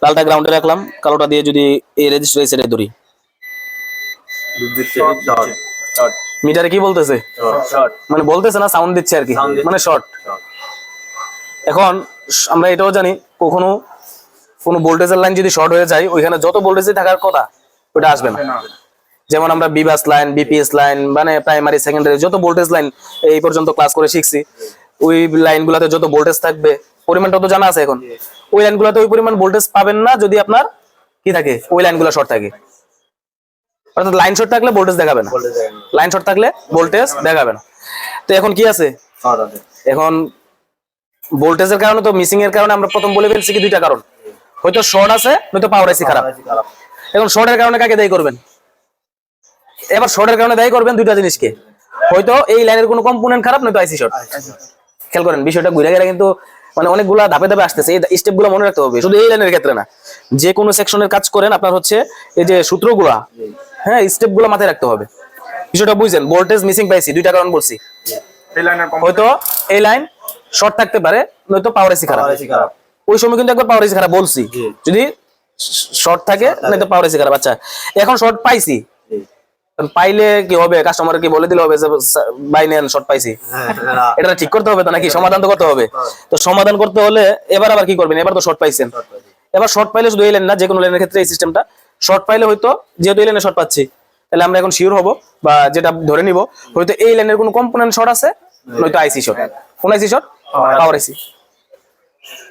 লালটা গ্রাউন্ডে রাখলাম, কালোটা দিয়ে যদি এই রেজিস্টার এই সাইডে ধরি, মিটারে কি বলতেছে? শর্ট। মানে বলতেছে না, সাউন্ড দিচ্ছে আর কি, Sound দিচ্ছে। মানে শর্ট। এখন আমরা এটাও জানি কখনো কোনো ভোল্টেজের লাইন যদি শর্ট হয়ে যায়, ওইখানে যত ভোল্টেজে থাকার কথা ওটা আসবে না। যেমন আমরা বিবাস লাইন, বিপিএস লাইন, মানে প্রাইমারি সেকেন্ডারি যত ভোল্টেজ লাইন এই পর্যন্ত ক্লাস করে শিখছি, ওই লাইনগুলোতে যত ভোল্টেজ থাকবে পরিমাণটা তো জানা আছে। এখন ওই লাইনগুলোতে ওই পরিমাণ ভোল্টেজ পাবেন না যদি আপনার কি থাকে, ওই লাইনগুলো শর্ট থাকে। অর্থাৎ লাইন শর্ট থাকলে ভোল্টেজ দেখাবে না, লাইন শর্ট থাকলে ভোল্টেজ দেখাবে না। তো এখন কি আছে, শর্ট আছে। এখন ভোল্টেজের কারণে তো মিসিং এর কারণে আমরা প্রথম বলে ফেলছি কি দুইটা কারণ, হয়তো শর্ট আছে নয়তো পাওয়ার আইসি খারাপ। এখন শর্টের কারণে কাকে দায়ী করবেন? এবার শর্টের কারণে দায়ী করবেন দুইটা জিনিসকে, হয়তো এই লাইনের কোনো কম্পোনেন্ট খারাপ নয়তো আইসি শর্ট। খেয়াল করেন বিষয়টা ঘুরে গেলে কিন্তু মানে অনেকগুলা ধাপে ধাপে আসতেছে, এই স্টেপগুলো মনে রাখতে হবে। শুধু এই লাইনের ক্ষেত্রে না, যে কোনো সেকশনের কাজ করেন আপনার হচ্ছে এই যে সূত্রগুলা, হ্যাঁ স্টেপগুলো মাথায় রাখতে হবে। বিষয়টা বুঝছেন? ভোল্টেজ মিসিং পাইছি দুইটা কারণ বলছি, হয়তো এই লাইন শর্ট থাকতে পারে নয়তো পাওয়ার আইসি খারাপ। ওই সময় কিন্তু একবার পাওয়ার আইসি খারাপ বলছি, যদি শর্ট থাকে নয়তো পাওয়ার আইসি খারাপ। আচ্ছা এখন শর্ট পাইছি, পাইলে কি হবে? কাস্টমার কি বলে দিলে হবে যে বাই নেন শর্ট পাইছি? এটা ঠিক করতে হবে তো, নাকি সমাধান তো করতে হবে। তো সমাধান করতে হলে এবার আবার কি করবেন? এবার তো শর্ট পাইছেন, এবার শর্ট পাইলে শুধু এই লাইন না, যে কোনো লাইনের ক্ষেত্রে এই সিস্টেমটা শর্ট পাইলে হয়তো যেহেতু এই লাইনে শর্ট পাচ্ছি, তাহলে আমরা এখন শিওর হব বা যেটা ধরে নিব হয়তো এই লাইনের কোনো কম্পোনেন্ট শর্ট আছে নয়তো আইসি শর্ট। কোন আইসি শর্ট? পাওয়ার আইসি।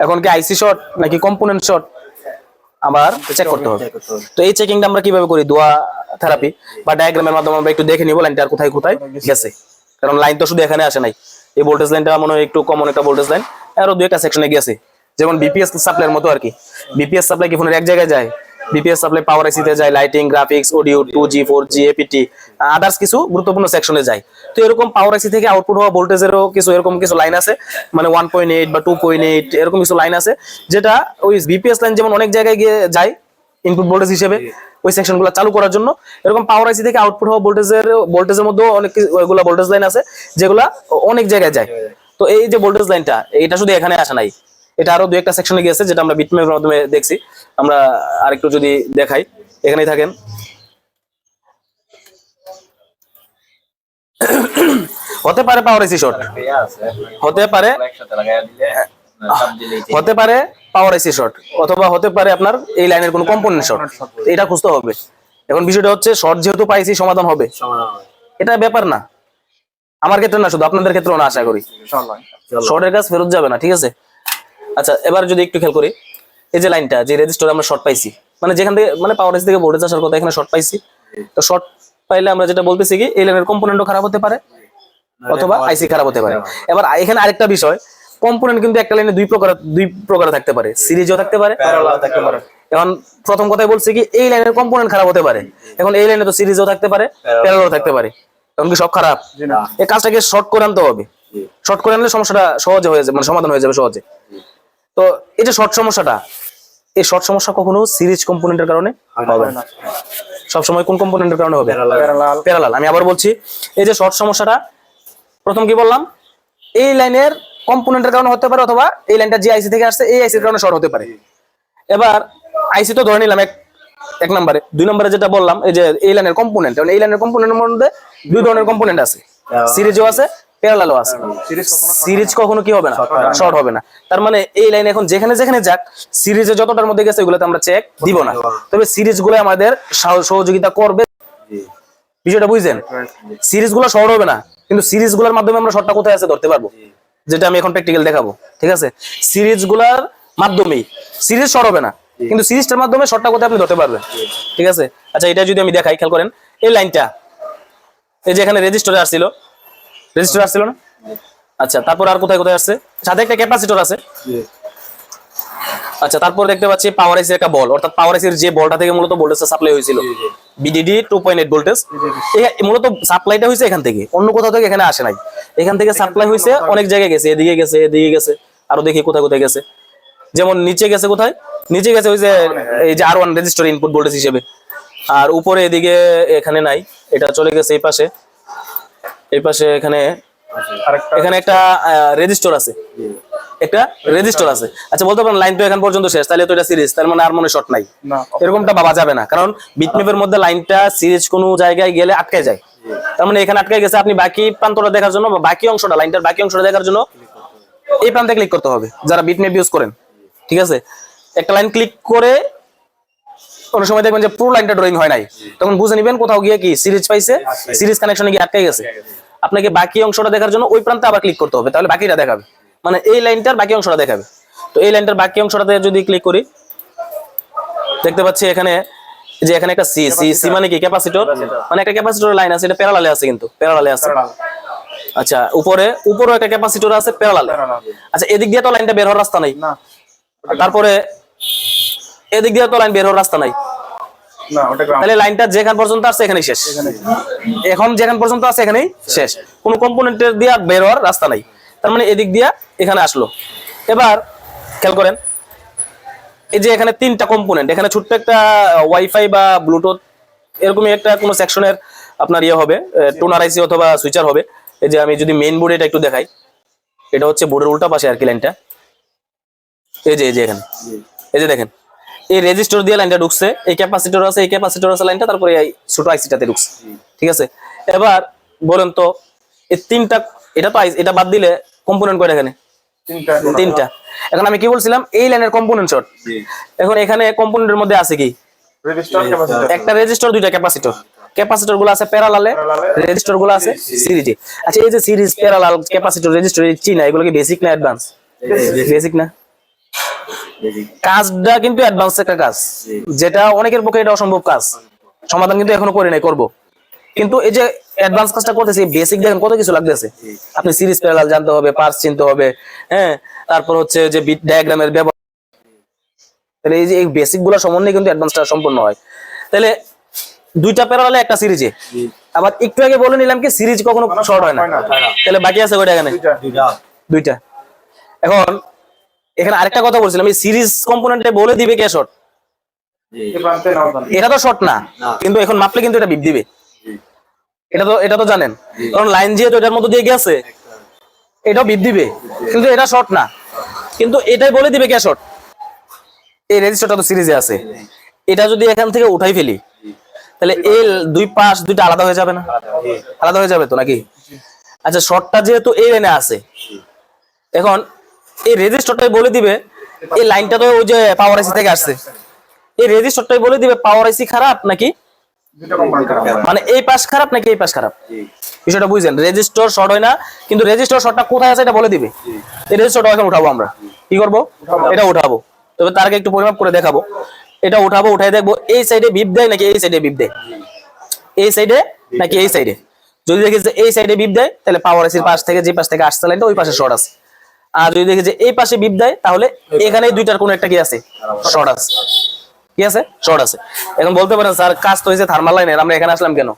এখন কি আইসি শর্ট নাকি কম্পোনেন্ট শর্ট আবার চেক করতে হবে। তো এই চেকিংটা আমরা কিভাবে করি? দোয়া থেরাপি বা ডায়াগ্রামের মাধ্যমে আমরা একটু দেখে নিব লাইনটা আর কোথায় কোথায় গেছে। কারণ লাইন তো শুধু এখানে আসে নাই, এই ভোল্টেজ লাইনটা মনে হয় একটু কমন একটা ভোল্টেজ লাইন, আরো দুই একটা সেকশনে গেছে। যেমন বিপিএস সাপ্লাইয়ের মতো আর কি। বিপিএস সাপ্লাই কি ফোনের এক জায়গায় যায়? বিপিএস সাপ্লাই পাওয়ার আইসিতে যায়, lighting, graphics, audio, 2G 4G apt, others কিছু গুরুত্বপূর্ণ সেকশনে যায়। তো এরকম পাওয়ার আইসি থেকে আউটপুট হওয়া ভোল্টেজেরও কিছু এরকম কিছু লাইন আছে, মানে 1.8 বা 2.8 এরকম কিছু লাইন আছে, যেটা ওই বিপিএস লাইন যেমন অনেক জায়গায় গিয়ে যায় ইনপুট ভোল্টেজ হিসেবে ওই সেকশনগুলো চালু করার জন্য, এরকম পাওয়ার আইসি থেকে আউটপুট হওয়া ভোল্টেজের মধ্যে অনেক ওইগুলা ভোল্টেজ লাইন আছে যেগুলা অনেক জায়গায় যায়। তো এই যে ভোল্টেজ লাইনটা, এটা শুধু এখানে আসে নাই, এটা আরো দুই একটা সেকশনে গিয়েছে, যেটা আমরা বিটম্যাপের মাধ্যমে দেখছি। আমরা আরেকটু যদি দেখাই, এখানেই থাকেন। হতে পারে পাওয়ার আইসি শর্ট, হতে পারে পাওয়ার আইসি শর্ট, অথবা হতে পারে আপনার এই লাইনের কোনো কম্পোনেন্ট শর্ট। এটা খুঁজতে হবে। এখন বিষয়টা হচ্ছে শর্ট যেহেতু পাইছি সমাধান হবে, এটা ব্যাপার না আমার ক্ষেত্রে না, শুধু আপনাদের ক্ষেত্রেও না, আশা করি শর্টের কাজ ফেরত যাবে না, ঠিক আছে? আচ্ছা এবার যদি একটু খেয়াল করি, এই যে লাইনটা, যে রেজিস্টারে আমরা শর্ট পাইছি, মানে যেখান থেকে মানে পাওয়ার আইসি থেকে ভোল্টেজ আসার কথা, এখানে শর্ট পাইছি। তো শর্ট পাইলে আমরা যেটা বলতেছি কি এই লাইনের কম্পোনেন্টও খারাপ হতে পারে অথবা আইসি খারাপ হতে পারে। এবার এখানে আরেকটা বিষয়, কম্পোনেন্ট কিন্তু একটা লাইনে দুই প্রকার থাকতে পারে, সিরিজও থাকতে পারে, প্যারালাল থাকতে পারে। এখন প্রথম কথাই বলছি কি এই লাইনের কম্পোনেন্ট খারাপ হতে পারে, এখন এই লাইনে তো সিরিজও থাকতে পারে, প্যারালালও থাকতে পারে। এখন কি সব খারাপ? এই কাজটাকে শর্ট করে আনতে হবে। শর্ট করে আনলে সমস্যাটা সহজে হয়ে যাবে, মানে সমাধান হয়ে যাবে সহজে। তো এই যে শর্ট সমস্যাটা, এই শর্ট সমস্যা কখনো সিরিজ কম্পোনেন্টের কারণে হবে না, সবসময় কোন কম্পোনেন্টের কারণে হবে? প্যারালাল। আমি আবার বলছি, এই যে শর্ট সমস্যাটা, প্রথম কি বললাম, এই লাইনের কম্পোনেন্টের কারণে হতে পারে, অথবা এই লাইনটা যে আইসি থেকে আসছে এই আইসির কারণে শর্ট হতে পারে। এবার আইসি তো ধরে নিলাম এক নম্বরে। দুই নম্বরে যেটা বললাম, এই যে এই লাইনের কম্পোনেন্ট, এই লাইনের কম্পোনেন্টের মধ্যে দুই ধরনের কম্পোনেন্ট আছে, সিরিজও আছে, প্যারালালও আছে। সিরিজ কখনো কি হবে না? শর্ট হবে না। তার মানে এই লাইন এখন যেখানে যেখানে যাক, সিরিজে যতটার মধ্যে গেছে ওগুলোতে আমরা চেক দিব না, তবে সিরিজগুলো আমাদের সহযোগিতা করবে। বিষয়টা বুঝছেন? সিরিজগুলো শর্ট হবে না, কিন্তু সিরিজগুলোর মাধ্যমে আমরা শর্টটা কোথায় আছে ধরতে পারবো, যেটা আমি এখন প্র্যাকটিক্যাল দেখাবো, ঠিক আছে? সিরিজগুলোর মাধ্যমেই সিরিজ শর্ট হবে না, কিন্তু সিরিজটার মাধ্যমে শর্টটা কোথায় আপনি ধরতে পারবেন, ঠিক আছে? আচ্ছা এটা যদি আমি দেখাই, খেয়াল করেন এই লাইনটা, এই যে এখানে রেজিস্টারে আসছিল, রেজিস্টার আসছিল না? আচ্ছা তারপর আর কোথায় কোথায় আসছে? সাথে একটা ক্যাপাসিটর আছে। আচ্ছা তারপর দেখতে পাচ্ছি পাওয়ার আইসির একটা বল, অর্থাৎ পাওয়ার আইসির যে বলটা থেকে মূলত ভোল্টেজটা সাপ্লাই হয়েছিল, বিডিডি 2.8 ভোল্টেজ, মূলত সাপ্লাইটা হয়েছে এখান থেকে, অন্য কোথাও থেকে এখানে আসে নাই। এখান থেকে সাপ্লাই হয়েছে অনেক জায়গায় গেছে, এদিকে গেছে, এদিকে গেছে, আরো দেখি কোথায় কোথায় গেছে। যেমন নিচে গেছে, কোথায় নিচে গেছে? ওই যে এই যে R1 রেজিস্টার ইনপুট ভোল্টেজ হিসেবে। আর উপরে এদিকে এখানে নাই, এটা চলে গেছে এই পাশে, এই পাশে এখানে একটা রেজিস্টার আছে, একটা রেজিস্টার আছে। আচ্ছা বলতে পারেন লাইন তো এখান পর্যন্ত শেষ, তাহলে তো এটা সিরিজ, তার মানে আর মনে শর্ট নাই, এরকমটা ভাবা যাবে না। কারণ বিটম্যাপের মধ্যে লাইনটা সিরিজ কোনো জায়গায় গেলে আটকে যায়, তার মানে এখানে আটকে গেছে, আপনি বাকি প্রান্তটা দেখার জন্য বা বাকি অংশটা, লাইনটার বাকি অংশটা দেখার জন্য এই প্রান্তে ক্লিক করতে হবে যারা বিটম্যাপ ইউজ করেন। ঠিক আছে, একটা লাইন ক্লিক করে কোনো সময় দেখবেন যে পুরো লাইনটা ড্রয়িং হয় নাই, তখন বুঝে নেবেন কোথাও গিয়ে কি সিরিজ পাইছে, সিরিজ কানেকশনে গিয়ে আটকে গেছে। আপনাকে বাকি অংশটা দেখার জন্য ওই প্রান্তে আবার ক্লিক করতে হবে, তাহলে বাকিটা দেখাবে, মানে এই লাইনটার বাকি অংশটা দেখাবে। তো এই লাইনটার বাকি অংশটাতে যদি ক্লিক করি, দেখতে পাচ্ছি এখানে যে এখানে একটা সি সি সি মানে কি ক্যাপাসিটর, মানে একটা ক্যাপাসিটরের লাইন আছে, এটা প্যারালালে আছে, কিন্তু প্যারালালে আছে। আচ্ছা, উপরেও একটা ক্যাপাসিটর আছে প্যারালালে। আচ্ছা, এদিক দিয়ে তো লাইনটা বের হওয়ার রাস্তা নাই, তারপরে এদিক দিয়ে তো লাইন বের হওয়ার রাস্তা নাই, তাহলে লাইনটা যেখান পর্যন্ত আছে এখানেই শেষ। এখন যেখান পর্যন্ত আছে এখানেই শেষ, কোনো কম্পোনেন্টের দিয়ে বের হওয়ার রাস্তা নাই। তার মানে এদিক দিয়ে এখানে আসলো। এবার খেয়াল করেন, এই যে এখানে তিনটা কম্পোনেন্ট, এখানে ছোট্ট একটা ওয়াইফাই বা ব্লুটুথ এরকমই একটা কোনো সেকশনের আপনার ইয়ে হবে, টোনার আইসি অথবা সুইচার হবে। এই যে আমি যদি মেইন বোর্ডে এটা একটু দেখাই, এটা হচ্ছে বোর্ডের উল্টা পাশে আর কি লাইনটা। এই যে এখানে এই যে দেখেন, এই রেজিস্টার দিয়ে লাইনটা ঢুকছে, এই ক্যাপাসিটর আছে, এই ক্যাপাসিটর আছে লাইনটা, তারপরে এই ছোট আইসিটাতে ঢুকছে। ঠিক আছে, এবার বলেন তো এই তিনটা, এটা তো এটা বাদ দিলে কম্পোনেন্ট কয়টা এখানে? তিনটা। এখন আমি কি বলছিলাম, এই লাইনের কম্পোনেন্ট শর্ট। এখন এখানে কম্পোনেন্টের মধ্যে আছে কি? একটা রেজিস্টার, দুইটা ক্যাপাসিটর। ক্যাপাসিটর গুলো আছে প্যারালালে, রেজিস্টার গুলো আছে সিরিজে। আচ্ছা, এই যে সিরিজ, প্যারালাল, ক্যাপাসিটর, রেজিস্টার, চিনা, এগুলো কি বেসিক না অ্যাডভান্স? বেসিক না? কাজটা কিন্তু অ্যাডভান্স একটা কাজ, যেটা অনেকের পক্ষে এটা অসম্ভব কাজ, সমাধান কিন্তু এখনো করি নাই, করব। কিন্তু এই যে অ্যাডভান্স কাজটা করতেছি, বেসিক দেখেন কত কিছু লাগতেছে। আপনি সিরিজ প্যারালাল জানতে হবে, পার্স চিনতে হবে, হ্যাঁ, তারপর হচ্ছে যে বিট ডায়াগ্রামের ব্যবহার, তাহলে এই যে এই বেসিক গুলো সম্বন্ধে কিন্তু অ্যাডভান্সটা সম্পূর্ণ হয়। তাহলে দুইটা প্যারালালে একটা সিরিজে, আবার একটু আগে বলে নিলাম কি সিরিজ কখনো শর্ট হয় না, তাহলে বাকি আছে কয়টা এখানে? দুইটা। এখন এখানে আরেকটা কথা বলছিলাম, এই সিরিজ কম্পোনেন্টে বলে দিবে কে শর্ট, এটা তো শর্ট না, কিন্তু এখন মাপলে কিন্তু এটা বিপ দিবে, এটা তো জানেন, কারণ লাইন যেহেতু এটার মধ্যে দিয়ে গেছে, এটাও বিপ দিবে, কিন্তু এটা শর্ট না, কিন্তু এটাই বলে দিবে কে শর্ট। এই রেজিস্টারটা তো সিরিজে আছে, এটা যদি এখান থেকে উঠাই ফেলি, তাহলে এই দুই পাশ দুইটা আলাদা হয়ে যাবে না? আলাদা হয়ে যাবে তো নাকি? আচ্ছা, শর্টটা যেহেতু এই লাইনে আছে, এখন এই রেজিস্টারটাই বলে দিবে, এই লাইনটা তো ওই যে পাওয়ার আইসি থেকে আসছে, এই রেজিস্টারটাই বলে দিবে পাওয়ার আইসি খারাপ নাকি, মানে এই পাশ খারাপ নাকি এই পাশ খারাপ। বিষয়টা বুঝছেন? রেজিস্টার শর্ট হয় না, কিন্তু রেজিস্টার শর্টটা কোথায় আছে এটা বলে দিবে। এই রেজিস্টারটা এখন উঠাবো, আমরা কি করব, এটা উঠাবো। তবে তার আগে একটু পরিমাপ করে দেখাবো। এটা উঠাবো, উঠাই দেখবো এই সাইডে বিপ দেয় নাকি এই সাইডে বিপ দেয়, এই সাইডে নাকি এই সাইডে। যদি দেখি যে এই সাইডে বিপ দেয়, তাহলে পাওয়ার আইসির পাশ থেকে, যে পাশ থেকে আসছে লাইনটা, ওই পাশে শর্ট আছে। আর যদি দেখি যে এই পাশে বিপ দেয়, তাহলে এখানে দুইটার কোন একটা কি আছে, শর্ট আছে। কি আছে? শর্ট আছে। এখন বলতে পারেন স্যার কাজ তো হয়েছে থার্মাল লাইনের, আমরা এখানে আসলাম কেন?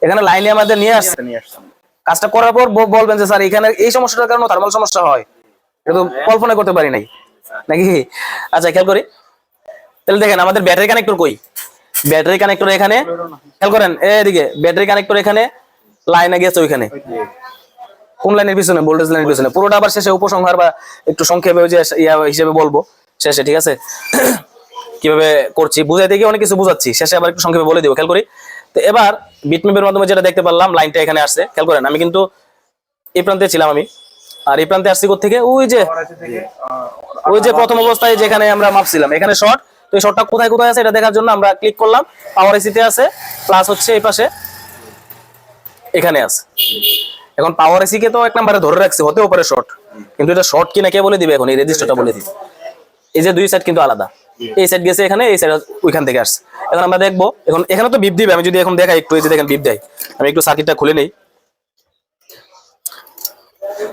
এখানে লাইনে আমাদের নিয়ে আসছে, কাজটা করার পর বলবেন যে স্যার এখানে এই সমস্যাটার কারণে থার্মাল সমস্যা হয়, এটা তো কল্পনা করতে পারি নাই নাকি। আচ্ছা, খেয়াল করি, তাহলে দেখেন আমাদের ব্যাটারি কানেক্টর কই? ব্যাটারি কানেক্টর এখানে, খেয়াল করেন এদিকে ব্যাটারি কানেক্টর এখানে, লাইনে গেছে ওইখানে, কোন লাইনের পিছনে? ভোল্টেজ লাইনের পিছনে। পুরোটা আবার শেষে উপসংহার বা একটু সংক্ষেপে ওই যে হিসেবে বলবো শেষে, ঠিক আছে? কিভাবে করছি বুঝাইতে গিয়ে অনেক কিছু বুঝাচ্ছি, শেষে আবার একটু সংক্ষেপে বলে দিব। খেয়াল করি, তো এবার বিটম্যাপের মাধ্যমে যেটা দেখতে পারলাম, লাইনটা এখানে আসছে। খেয়াল করেন, আমি কিন্তু এই প্রান্তে ছিলাম আমি, আর এই প্রান্তে আসছি থেকে ওই যে প্রথম অবস্থায় যেখানে আমরা মাপছিলাম, এখানে শর্ট। তো এই শর্টটা কোথায় কোথায় আছে এটা দেখার জন্য আমরা ক্লিক করলাম, পাওয়ার আইসিতে আছে, প্লাস হচ্ছে এই পাশে এখানে আছে। এখন পাওয়ার আইসি কে তো এক নম্বরে ধরে রাখছে, হতেও পারে শর্ট, কিন্তু এটা শর্ট কিনা কে বলে দিবে? এখন এই রেজিস্টারটা বলে দিবে। এই যে দুই সাইড কিন্তু আলাদা, এই সাইড গেছে এখানে, এই সাইড ওইখান থেকে আসছে। এখন আমরা দেখবো, এখন এখানে তো বিপ দিবে, আমি যদি এখন দেখাই একটু, এই যে দেখেন বিপ দেয়, আমি একটু সার্কিটটা খুলে নেই।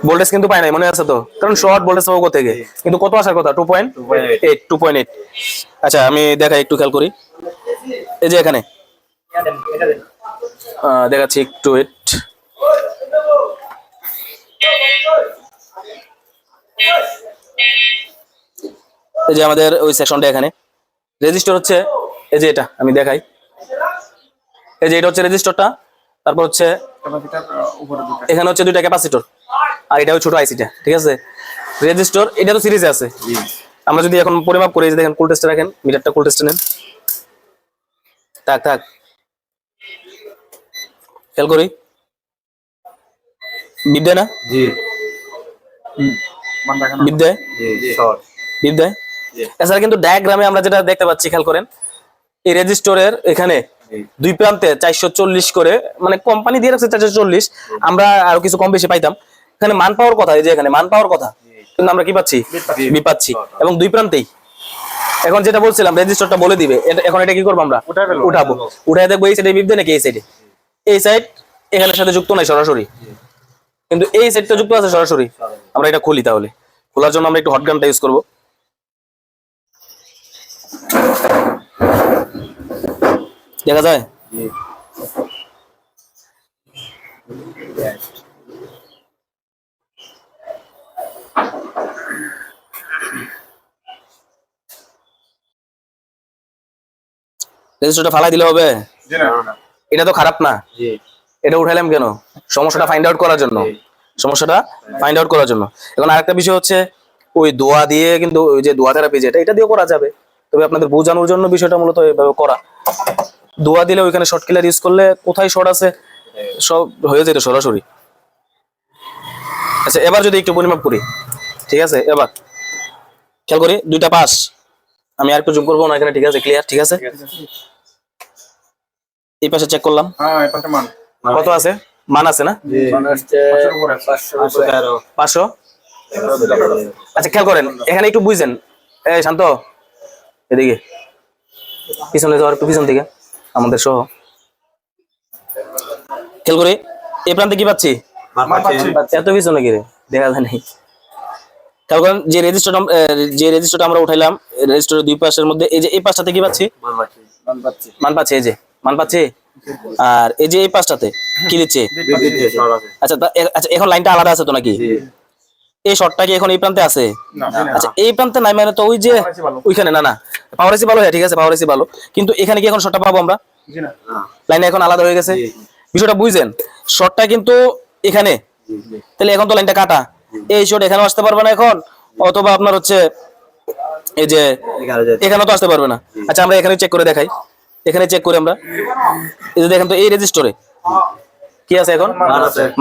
ভোল্টেজ কিন্তু পাই নাই, মনে আছে তো, কারণ শর্ট ভোল্টেজ পাবো থেকে, কিন্তু কত আসার কথা? 2.8। আচ্ছা, আমি দেখাই একটু, খেয়াল করি, এই যে এখানে দেখাচ্ছি একটু, এই যে আমাদের ওই সেকশনটা এখানে রেজিস্টার হচ্ছে, এই যে এটা আমি দেখাই, এই যে এটা হচ্ছে রেজিস্টারটা, তারপর হচ্ছে এখানে হচ্ছে দুইটা ক্যাপাসিটর, আর এটা হচ্ছে ছোট আইসিটা, ঠিক আছে? রেজিস্টার এটা তো সিরিজে আছে। আমরা যদি এখন পরিমাপ করি, দেখেন কুল টেস্টে রাখেন, মিটারটা কুল টেস্টে নেন, থাক, খেয়াল করি, বিদ্যা না জি বিদ্যা জি শর্ট বিদ্যা এছাড়া কিন্তু ডায়াগ্রামে আমরা যেটা দেখতে পাচ্ছি, খেয়াল করেন এই রেজিস্টরের এখানে দুই প্রান্তে 440 করে, মানে কোম্পানি দিয়ে রাখছে 440, আমরা আরো কিছু কম বেশি পাইতাম। এখানে মান পাওয়ার কথা, এই যে এখানে মান পাওয়ার কথা, কিন্তু আমরা কি পাচ্ছি? বি পাচ্ছি, এবং দুই প্রান্তেই। এখন যেটা বলছিলাম রেজিস্টরটা বলে দিবে, এখন এটা কি করবো আমরা? উঠাবো, উঠাই দেখবো এই সাইডে বিপ নাকি এই সাইডে। এই সাইড এখানের সাথে যুক্ত নাই সরাসরি, কিন্তু এই সাইডটা যুক্ত আছে সরাসরি। আমরা এটা খুলি, তাহলে খোলার জন্য আমরা একটু হট গানটা ইউজ করবো। দেখা যায় রেজিস্টারটা ফালাই দিলে হবে? এটা তো খারাপ না, জি এটা উঠাইলাম কেন? সমস্যাটা ফাইন্ড আউট করার জন্য, সমস্যাটা ফাইন্ড আউট করার জন্য। এখন আরেকটা বিষয় হচ্ছে, ওই দোয়া দিয়ে কিন্তু ওই যে দোয়া থেরাপি যেটা, এটা দিয়েও করা যাবে, তবে আপনাদের বোঝানোর জন্য বিষয়টা মূলত এইভাবে করা। দোয়া দিলে ওইখানে শর্ট কিলার ইউজ করলে কোথায় শর্ট আছে সব হয়ে যেত সরাসরি। আচ্ছা, এবার যদি একটু পরিমাপ করি, ঠিক আছে? এবার খেয়াল করি, দুইটা পাস, আমি আর একটু জুম করবো না এখানে, ঠিক আছে? ক্লিয়ার, ঠিক আছে? এই পাশে চেক করলাম, কত আছে? মান আছে না? জি মানে হচ্ছে 500। আচ্ছা, খেয়াল করেন এখানে একটু বুঝছেন, এই শান্ত, এদিকে পিছনে যাওয়ার একটু পিছন থেকে আমাদের সহ খেয়াল করি, এই প্রান্তে কি পাচ্ছি? এত পিছনে কি রে, দেখা যায় নাই। খেয়াল করেন যে রেজিস্টারটা আমরা উঠাইলাম, রেজিস্টারের দুই পাশের মধ্যে এই যে এই পাশটাতে কি পাচ্ছি? মান পাচ্ছি, এই যে মান পাচ্ছি। আর এই যে এই পাশটাতে কি দিচ্ছে? আচ্ছা আচ্ছা, এখন লাইনটা আলাদা আছে তো নাকি? এই শর্টটা কি এখন এই প্রান্তে আছে? আচ্ছা, এই প্রান্তে নাই মানে তো ওই যে ওইখানে, না না পাওয়ার এসি ভালো, হ্যাঁ ঠিক আছে পাওয়ার এসি ভালো, কিন্তু এখানে কি এখন শর্টটা পাবো আমরা? লাইনটা এখন আলাদা হয়ে গেছে, বিষয়টা বুঝছেন? শর্টটা কিন্তু এখানে, তাহলে এখন তো লাইনটা কাটা, এই শর্ট এখানেও আসতে পারবে না এখন, অথবা আপনার হচ্ছে এই যে এখানেও তো আসতে পারবে না। আচ্ছা, আমরা এখানে চেক করে দেখাই, এখানে চেক করি আমরা, এই যে দেখেন তো এই রেজিস্টরে কি আছে এখন?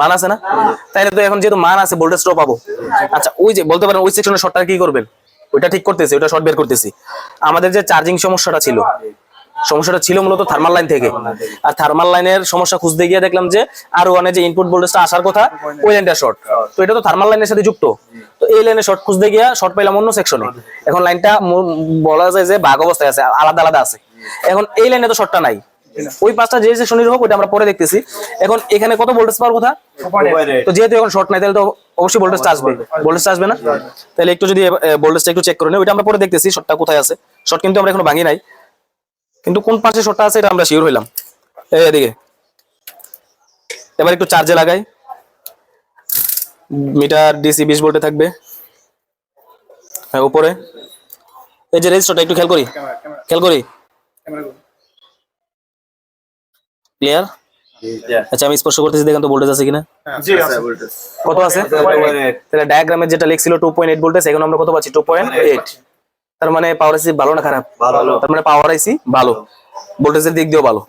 মান আছে না? তাইলে তো এখন যেহেতু মান আছে, ভোল্টেজটাও পাবো। আচ্ছা, ওই যে বলতে পারেন ওই সেকশনের শর্টটা কি করবেন? ওইটা ঠিক করতেছি, ওইটা শর্ট বের করতেছি। আমাদের যে চার্জিং সমস্যাটা ছিল মূলত থার্মাল লাইন থেকে, আর থার্মাল লাইনের সমস্যা খুঁজতে গিয়ে দেখলাম যে আর ওয়ানে যে ইনপুট ভোল্টেজটা আসার কথা, ওই লাইনটা শর্ট, তো এটা তো থার্মাল লাইনের সাথে যুক্ত, তো এই লাইনে শর্ট খুঁজতে গিয়ে শর্ট পেলাম অন্য সেকশনে। এখন লাইনটা বলা যায় যে ভাগ অবস্থায় আছে, আলাদা আলাদা আছে। এখন এই লাইনে তো শর্টটা নাই, ওই পাঁচটা যে সেকশনের হোক ওইটা আমরা পরে দেখতেছি। এখন এখানে কত ভোল্টেজ পাওয়ার কথা? তো যেহেতু এখন শর্ট নাই, তাহলে তো অবশ্যই ভোল্টেজটা আসবে না? তাহলে একটু যদি ভোল্টেজটা একটু চেক করে নেই, ওইটা আমরা পরে দেখতেছি শর্টটা কোথায় আছে। শর্ট কিন্তু আমরা এখনো ভাঙি নাই, কিন্তু কোন পাশে শর্টটা আছে এটা আমরা শিওর হইলাম। এদিকে এবার একটু চার্জে লাগাই, মিটার ডিসি 20 ভোল্টে থাকবে। হ্যাঁ, উপরে এই যে রেজিস্টারটা একটু খেয়াল করি ক্লিয়ার? আচ্ছা, আমি স্পর্শ করতেছি, দেখেন তো ভোল্টেজ আছে কিনা। কত আছে? তাহলে ডায়াগ্রামে যেটা লিখছিল 2.8 ভোল্টেজ, এখন আমরা কত পাচ্ছি? 2.8। তার মানে পাওয়ার আইসি ভালো না খারাপ? তার মানে পাওয়ার আইসি ভালো, ভোল্টেজের দিক দিয়েও ভালো।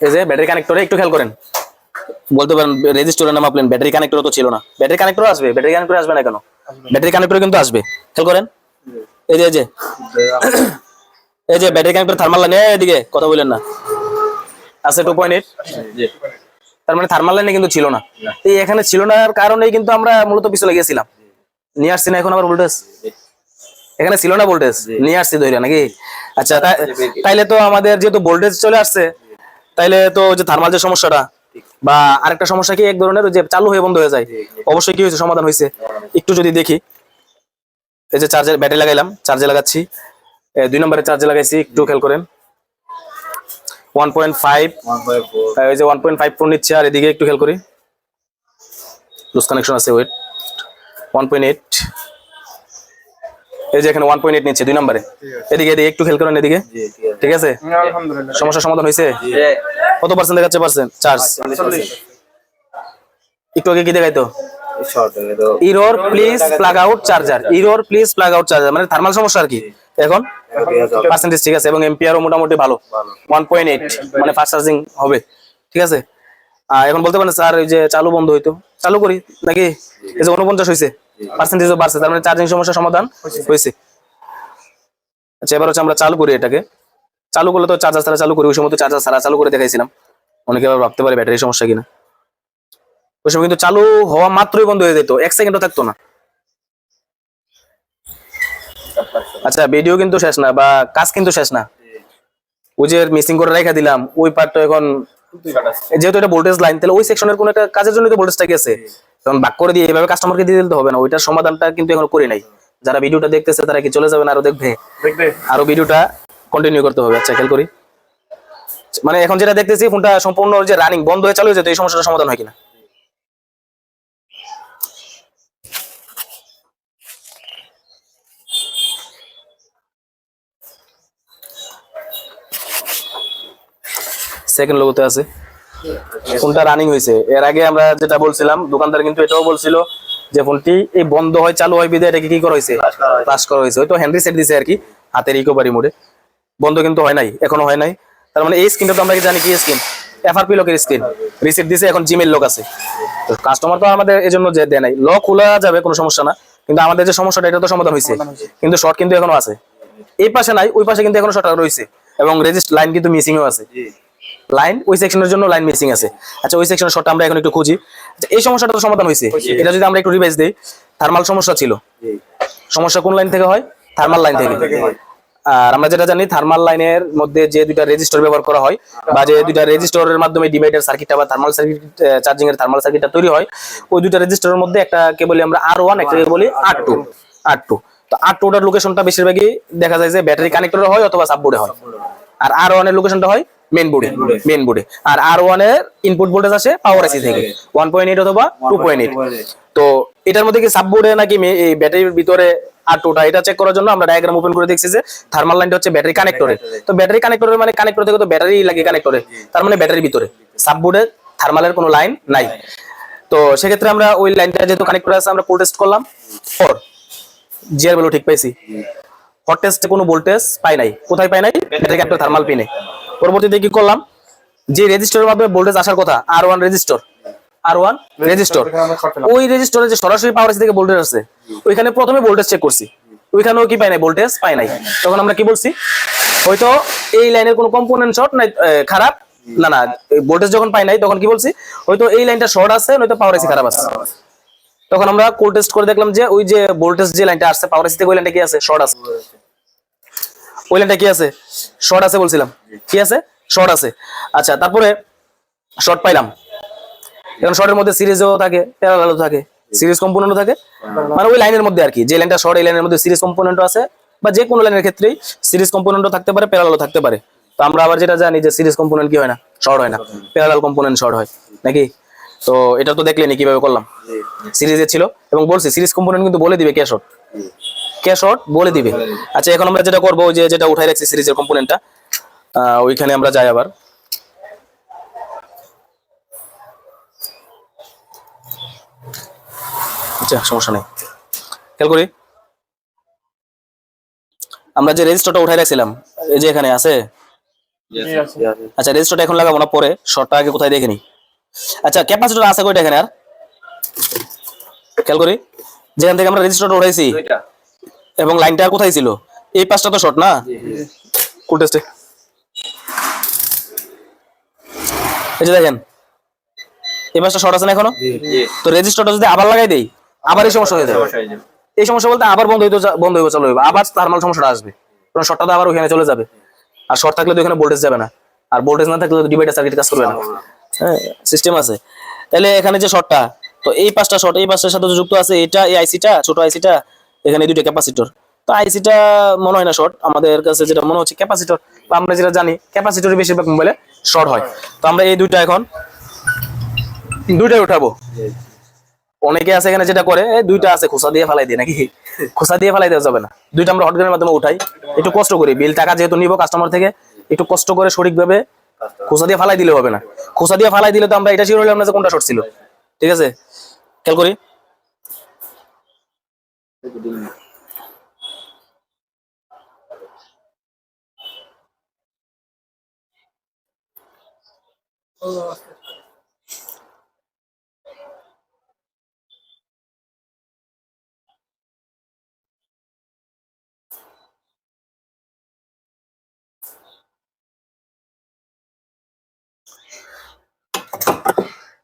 এই যে ব্যাটারি কানেক্টরে একটু খেয়াল করেন, বলতে পারেন রেজিস্টরের নাম আপনি, ব্যাটারি কানেক্টর তো ছিল না। ব্যাটারি কানেক্টর আসবে, ব্যাটারি কানেক্টর আসবে না কেন? ব্যাটারি কানেক্টর কিন্তু আসবে, খেয়াল করেন। এই যে এই যে ব্যাটারি কানেক্টর থার্মাল লাইনে, এদিকে কথা বলেন না, আছে 2.8। তার মানে থার্মাল লাইনে কিন্তু ছিল না, এই এখানে ছিল না কারণেই কিন্তু আমরা মূলত পিছনে গিয়েছিলাম, নিয়ে আসছি না এখন আবার ভোল্টেজ। এখানে ছিল না ভোল্টেজ, নিয়ে আসছি ধরে নাকি? আচ্ছা, তাইলে তো আমাদের যেহেতু ভোল্টেজ চলে আসছে, তাইলে তো যে থার্মাল যে সমস্যাটা বা আরেকটা সমস্যা কি এক ধরনের, যে চালু হয়ে বন্ধ হয়ে যায়, অবশ্যই কি হয়েছে? সমাধান হয়েছে। একটু যদি দেখি, এই যে চার্জের ব্যাটারি লাগাইলাম, চার্জে লাগাচ্ছি, 2 নম্বরে চার্জে লাগাইছি, একটু খেয়াল করেন 1.5, ওই যে 1.54 নিচ্ছে। আর এদিকে একটু খেয়াল করি, লুজ কানেকশন আছে, ওয়েট 1.8, এই যে এখানে 1.8 নিচ্ছে 2 নম্বরে। এদিকে একটু খেয়াল করেন, এদিকে ঠিক আছে? সমস্যার সমাধান হয়েছে। কত পার্সেন্ট দেখাচ্ছে? চার্জ একটু আগে কি দেখাইতো? Error please plug out charger, error please plug out charger, মানে থার্মাল সমস্যা আর কি। এখন পার্সেন্টেজ ঠিক আছে, এবং এম্পিয়ারও মোটামুটি ভালো, 1.8, মানে ফাস্ট চার্জিং হবে, ঠিক আছে? এখন বলতে পারেন স্যার ওই যে চালু বন্ধ হইতো, চালু করি নাকি? এই যে 49 হয়েছে, পার্সেন্টেজও বাড়ছে, তার মানে চার্জিং সমস্যার সমাধান হয়েছে। আচ্ছা এবার হচ্ছে আমরা চালু করি এটাকে। চালু করলে তো চার্জার ছাড়া চালু করি, ওই সময় তো চার্জার ছাড়া চালু করে দেখাইছিলাম। অনেকে আবার ভাবতে পারে ব্যাটারি সমস্যা কিনা। ওই সময় কিন্তু চালু হওয়া মাত্রই বন্ধ হয়ে যেত, 1 সেকেন্ডও থাকতো না। আচ্ছা ভিডিও কিন্তু শেষ না, বা কাজ কিন্তু শেষ না। ওই যে মিসিং করে রেখে দিলাম ওই পার্টটা, এখন যেহেতু এটা ভোল্টেজ লাইন, তাহলে ওই সেকশনের কোন একটা কাজের জন্য তো ভোল্টেজটা গেছে, তখন বাক করে দিয়ে এইভাবে কাস্টমারকে দিয়ে দিতে হবে না। ওইটার সমাধানটা কিন্তু এখন করি নাই। যারা ভিডিওটা দেখতেছে তারা কি চলে যাবেন আরো দেখবে, আরো ভিডিওটা কন্টিনিউ করতে হবে। আচ্ছা খেয়াল করি, মানে এখন যেটা দেখতেছি ফোনটা সম্পূর্ণ যে রানিং, বন্ধ হয়ে চালু হয়ে যেত, এই সমস্যাটা সমাধান হয় কিনা। সেকেন্ড লোগোতে আছে ফোনটা রানিং হয়েছে। এর আগে আমরা যেটা বলছিলাম, দোকানদার কিন্তু এটাও বলছিল যে ফোনটি এই বন্ধ হয় চালু হয় বিদে এটাকে কি করা হয়েছে, ফ্লাশ করা হয়েছে। হয়তো হ্যান্ড রিসেট দিছে আর কি, হাতের রিকভারি মোডে। বন্ধ কিন্তু হয় নাই, এখনো হয় নাই। তার মানে এই স্ক্রিনটা তো আমরা কি জানি কি স্ক্রিন, এফআরপি লকের স্ক্রিন। রিসেট দিছে, এখন জিমেইল লক আছে। তো কাস্টমার তো আমাদের এই জন্য যে দেয় নাই, লক খোলা যাবে কোনো সমস্যা না, কিন্তু আমাদের যে সমস্যাটা এটা তো সমাধান হয়েছে, কিন্তু শর্ট কিন্তু এখনো আছে। এই পাশে নাই, ওই পাশে কিন্তু এখনো শর্ট রয়েছে, এবং রেজিস্ট লাইন কিন্তু মিসিংও আছে। লাইন ওই সেকশনের জন্য লাইন মিসিং আছে। আচ্ছা ওই সেকশনের শর্টটা আমরা এখন একটু খুঁজি। আচ্ছা এই সমস্যাটা তো সমাধান হয়েছে, এটা যদি আমরা একটু রিভাইজ দেই, থার্মাল সমস্যা ছিল। সমস্যা কোন লাইন থেকে হয়? থার্মাল লাইন থেকে। আর আমরা যেটা জানি থার্মাল লাইনের মধ্যে যে দুইটা রেজিস্টর ব্যবহার করা হয়, বা যে দুইটা রেজিস্টরের মাধ্যমে ডিভাইডার সার্কিটটা বা থার্মাল সার্কিট, চার্জিং এর থার্মাল সার্কিটটা তৈরি হয়, ওই দুইটা রেজিস্টরের মধ্যে একটা কে বলি আমরা R1, একটা কে বলি R2। R2 তো R2টার লোকেশনটা বেশিরভাগই দেখা যায় যে ব্যাটারি কানেক্টরে হয় অথবা সাববোর্ডে হয়, আর R1 এর লোকেশনটা হয় মেইন বোর্ডে। আর R1 এর ইনপুট ভোল্টেজ আসে পাওয়ার আইসি থেকে 1.8 অথবা 2.8। তো এটার মধ্যে কি সাববোর্ডে নাকি এই ব্যাটারির ভিতরে R2টা, এটা চেক করার জন্য আমরা ডায়াগ্রাম ওপেন করে দেখছি যে থার্মাল লাইনটা হচ্ছে ব্যাটারি কানেক্টরে। তো ব্যাটারি কানেক্টরে মানে কানেক্টর থেকে তো ব্যাটারি লাগে কানেক্টরে, তার মানে ব্যাটারির ভিতরে সাববোর্ডে থার্মালের কোনো লাইন নাই। তো সেক্ষেত্রে আমরা ওই লাইনটা যেহেতু কানেক্টর আছে, আমরা পুল টেস্ট করলাম, ফর জিআর ভ্যালু ঠিক পাইছি। হট টেস্টে কোনো ভোল্টেজ পাই নাই। কোথায় পাই নাই? ব্যাটারি কানেক্টর থার্মাল পিনে। পরবর্তীতে কি করলাম, যে রেজিস্টরের মাধ্যমে ভোল্টেজ আসার কথা R1 রেজিস্টর, ওই রেজিস্টরে যে সরাসরি পাওয়ার আইসি থেকে ভোল্টেজ আছে, ওইখানে প্রথমে ভোল্টেজ চেক করছি, ওইখানেও কি পাই নাই, ভোল্টেজ পাই নাই। তখন আমরা কি বলছি, হয়তো এই লাইনের কোনো কম্পোনেন্ট শর্ট নাই, খারাপ না, ভোল্টেজ যখন পাই নাই তখন কি বলছি, হয়তো এই লাইনটা শর্ট আছে, নয়তো পাওয়ার আইসি খারাপ আছে। তখন আমরা কোড টেস্ট করে দেখলাম যে ওই যে ভোল্টেজ যে লাইনটা আসছে পাওয়ার আইসি থেকে, ওই লাইনটা কি আছে, শর্ট আছে। ওই লাইনটা কি আছে, শর্ট আছে বলছিলাম, কি আছে, শর্ট আছে। আচ্ছা তারপরে শর্ট পাইলাম, এখন শর্টের মধ্যে সিরিজও থাকে, প্যারালালও থাকে, সিরিজ কম্পোনেন্টও থাকে, মানে ওই লাইনের মধ্যে আর কি, যে লাইনটা শর্ট এই লাইনের মধ্যে সিরিজ কম্পোনেন্টও আছে, বা যে কোনো লাইনের ক্ষেত্রেই সিরিজ কম্পোনেন্টও থাকতে পারে, প্যারালালও থাকতে পারে। তো আমরা আবার যেটা জানি যে সিরিজ কম্পোনেন্ট কি হয় না, শর্ট হয় না, প্যারালাল কম্পোনেন্ট শর্ট হয় নাকি। তো এটা তো দেখলেনি কিভাবে করলাম, সিরিজে ছিল এবং বলছি সিরিজ কম্পোনেন্ট কিন্তু বলে দিবে কে শর্ট বলে দিবে। আচ্ছা এখন আমরা যেটা করবো, যে যেটা উঠাই রাখছি সিরিজের কম্পোনেন্টটা, ওইখানে আমরা যাই আবার। আচ্ছা সমস্যা নেই, খেয়াল করি আমরা যে রেজিস্টারটা উঠাই রাখছিলাম, এই যে এখানে আছে। আচ্ছা রেজিস্টারটা এখন লাগাবো না, পরে শর্টটা আগে কোথায় দেখে নি। আচ্ছা ক্যাপাসিটর আছে কয়টা এখানে, আর খেয়াল করি যেখান থেকে আমরা রেজিস্টারটা উঠাইছি এবং লাইনটা কোথায় ছিল, এই পাশটা তো শর্ট না। কুল টেস্টে এই যে দেখেন এই পাশটা শর্ট আছে না এখনো। তো রেজিস্টারটা যদি আবার লাগাই দেই, আবার এই সমস্যা হয়ে যাবে। এই সমস্যা বলতে আবার বন্ধ হইতে চালু হবে, আবার থার্মাল সমস্যাটা আসবে, কারণ শর্টটা তো আবার ওখানে চলে যাবে। আর শর্ট থাকলে তো এখানে ভোল্টেজ যাবে না, আর ভোল্টেজ না থাকলে তো ডিভাইডার সার্কিট কাজ করবে না। হ্যাঁ সিস্টেম আছে। তাহলে এখানে যে শর্টটা, তো এই পাঁচটা শর্ট এই পাঁচটার সাথে যুক্ত আছে, এটা এই আইসিটা, ছোট আইসিটা, এখানে দুইটা ক্যাপাসিটর। তো আইসিটা মনে হয় না শর্ট, আমাদের কাছে যেটা মনে হচ্ছে ক্যাপাসিটর, বা আমরা যেটা জানি ক্যাপাসিটর বেশিরভাগ মোবাইলে শর্ট হয়। তো আমরা এই দুইটা এখন দুইটাই উঠাবো। অনেকে আছে এখানে যেটা করে, দুইটা আছে খোসা দিয়ে ফালাই দিয়ে নাকি, খোসা দিয়ে ফালাই দেওয়া যাবে না, দুইটা আমরা হটগানের মাধ্যমে উঠাই, একটু কষ্ট করি, বিল টাকা যেহেতু নিব কাস্টমার থেকে, একটু কষ্ট করে সঠিকভাবে খোসা দিয়ে ফালাই দিলে হবে না। খোসা দিয়ে ফালাই দিলে তো আমরা এটা শিওর হলাম না যে কোনটা শর্ট ছিল। ঠিক আছে খেয়াল করি,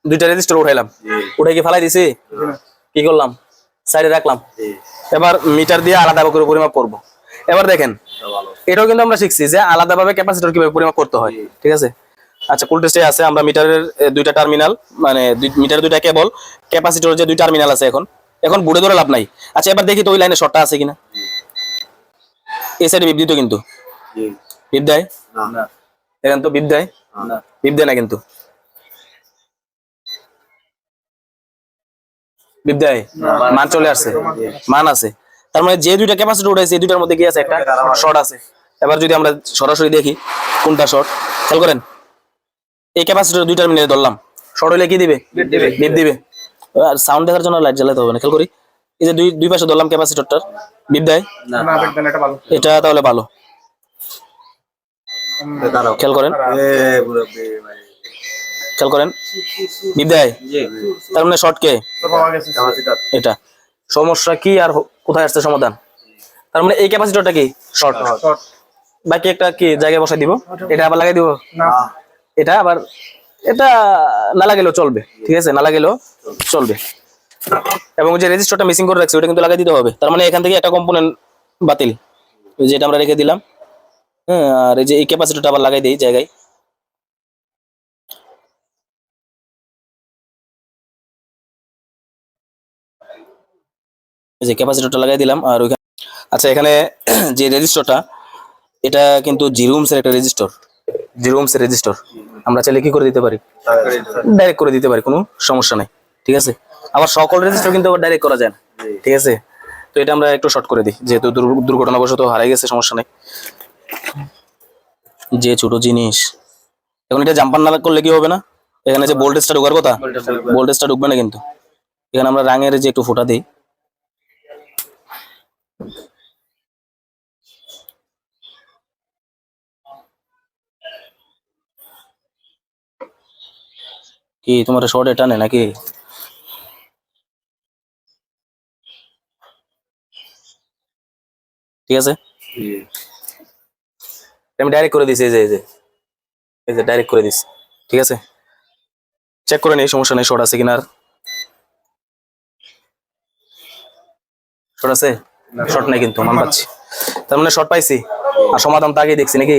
দুইটা রেজিস্টার উঠাইলাম, উঠে কি ফালাই দিছি, কি করলাম, সাইডে রাখলাম। এবার মিটার দিয়ে আলাদা করে পরিমাপ করব। এবার দেখেন, এটাও কিন্তু আমরা শিখছি যে আলাদাভাবে ক্যাপাসিটর কিভাবে পরিমাপ করতে হয়, ঠিক আছে। আচ্ছা, কুল টেস্টে আছে আমরা মিটারের দুইটা টার্মিনাল, মানে মিটারের দুইটা কেবল, ক্যাপাসিটরের যে দুই টার্মিনাল আছে, এখন এখন বুড়ে ধরে লাভ নাই। আচ্ছা, এবার দেখি তো ওই লাইনে শর্টটা আছে কিনা। এই সাইডে বিপ দিত কিন্তু, বিপ দেয় না এখান তো বিপ দেয়, না বিপ দেয় না কিন্তু, বিপ দেয়, মান চলে আসছে, মান আছে। তার মানে যে দুইটা ক্যাপাসিটর উঠাইছে এই দুইটার মধ্যে কি আছে, একটা শর্ট আছে। এবার যদি আমরা সরাসরি দেখি কোনটা শর্ট, খেয়াল করেন, এই ক্যাপাসিটর দুই টার্মিনালে ধরলাম, শর্ট হলে কি দিবে, বিপ দিবে। আর সাউন্ড দেখার জন্য লাইট জ্বালাতে হবে না, খেয়াল করি, এই যে দুই দুই পাশে ধরলাম ক্যাপাসিটরটার, বিপ দেয়, না এটা তাহলে ভালো। খেয়াল করেন, খেয়াল করেন, বিপ দেয়, তার মানে শর্ট কে, এটা। সমস্যা কি আর কোথায় আসছে সমাধান, তার মানে এই ক্যাপাসিটরটা কি শর্ট, বাকি একটা কি জায়গায় বসাই দিব, এটা আবার লাগাই দিব, এটা আবার, এটা না লাগাইলেও চলবে, ঠিক আছে, না লাগাইলেও চলবে। এবং যে রেজিস্টারটা মিসিং করে রাখছি ওটা কিন্তু লাগাই দিতে হবে, তার মানে এখান থেকে একটা কম্পোনেন্ট বাতিল, যেটা আমরা রেখে দিলাম। হ্যাঁ, আর এই যে এই ক্যাপাসিটরটা আবার লাগাই দিই জায়গায়, এই যে ক্যাপাসিটরটা লাগাই দিলাম। আর ওইখানে, আচ্ছা, এখানে যে রেজিস্টারটা, এটা কিন্তু জিরোমস এর একটা রেজিস্টার, জিরোমস এর রেজিস্টার, আমরা চাইলে কি করে দিতে পারি, ডাইরেক্ট করে দিতে পারি, কোনো সমস্যা নাই, ঠিক আছে। আবার সকল রেজিস্টার কিন্তু আবার ডাইরেক্ট করা যায় না, ঠিক আছে। তো এটা আমরা একটু শর্ট করে দিই, যেহেতু দুর্ঘটনাবশত হারাই গেছে, সমস্যা নাই, যে ছোট জিনিস। এখন এটা জাম্পার না করলে কি হবে না, এখানে যে ভোল্টেজটা ঢোকার কথা, ভোল্টেজটা ঢুকবে না কিন্তু। এখানে আমরা রাঙের যে একটু ফোঁটা দিই, কি তোমার শর্ট এটা নেই নাকি, ঠিক আছে। আমি ডাইরেক্ট করে দিছি, এই যে এই যে ডাইরেক্ট করে দিছি, ঠিক আছে। চেক করে নেই, সমস্যা নেই, শর্ট আছে কিনা। আর শর্ট আছে, শর্ট নাই কিন্তু মান পাচ্ছি, তার মানে শর্ট পাইছি, আর সমাধান তো আগেই দেখছি নাকি।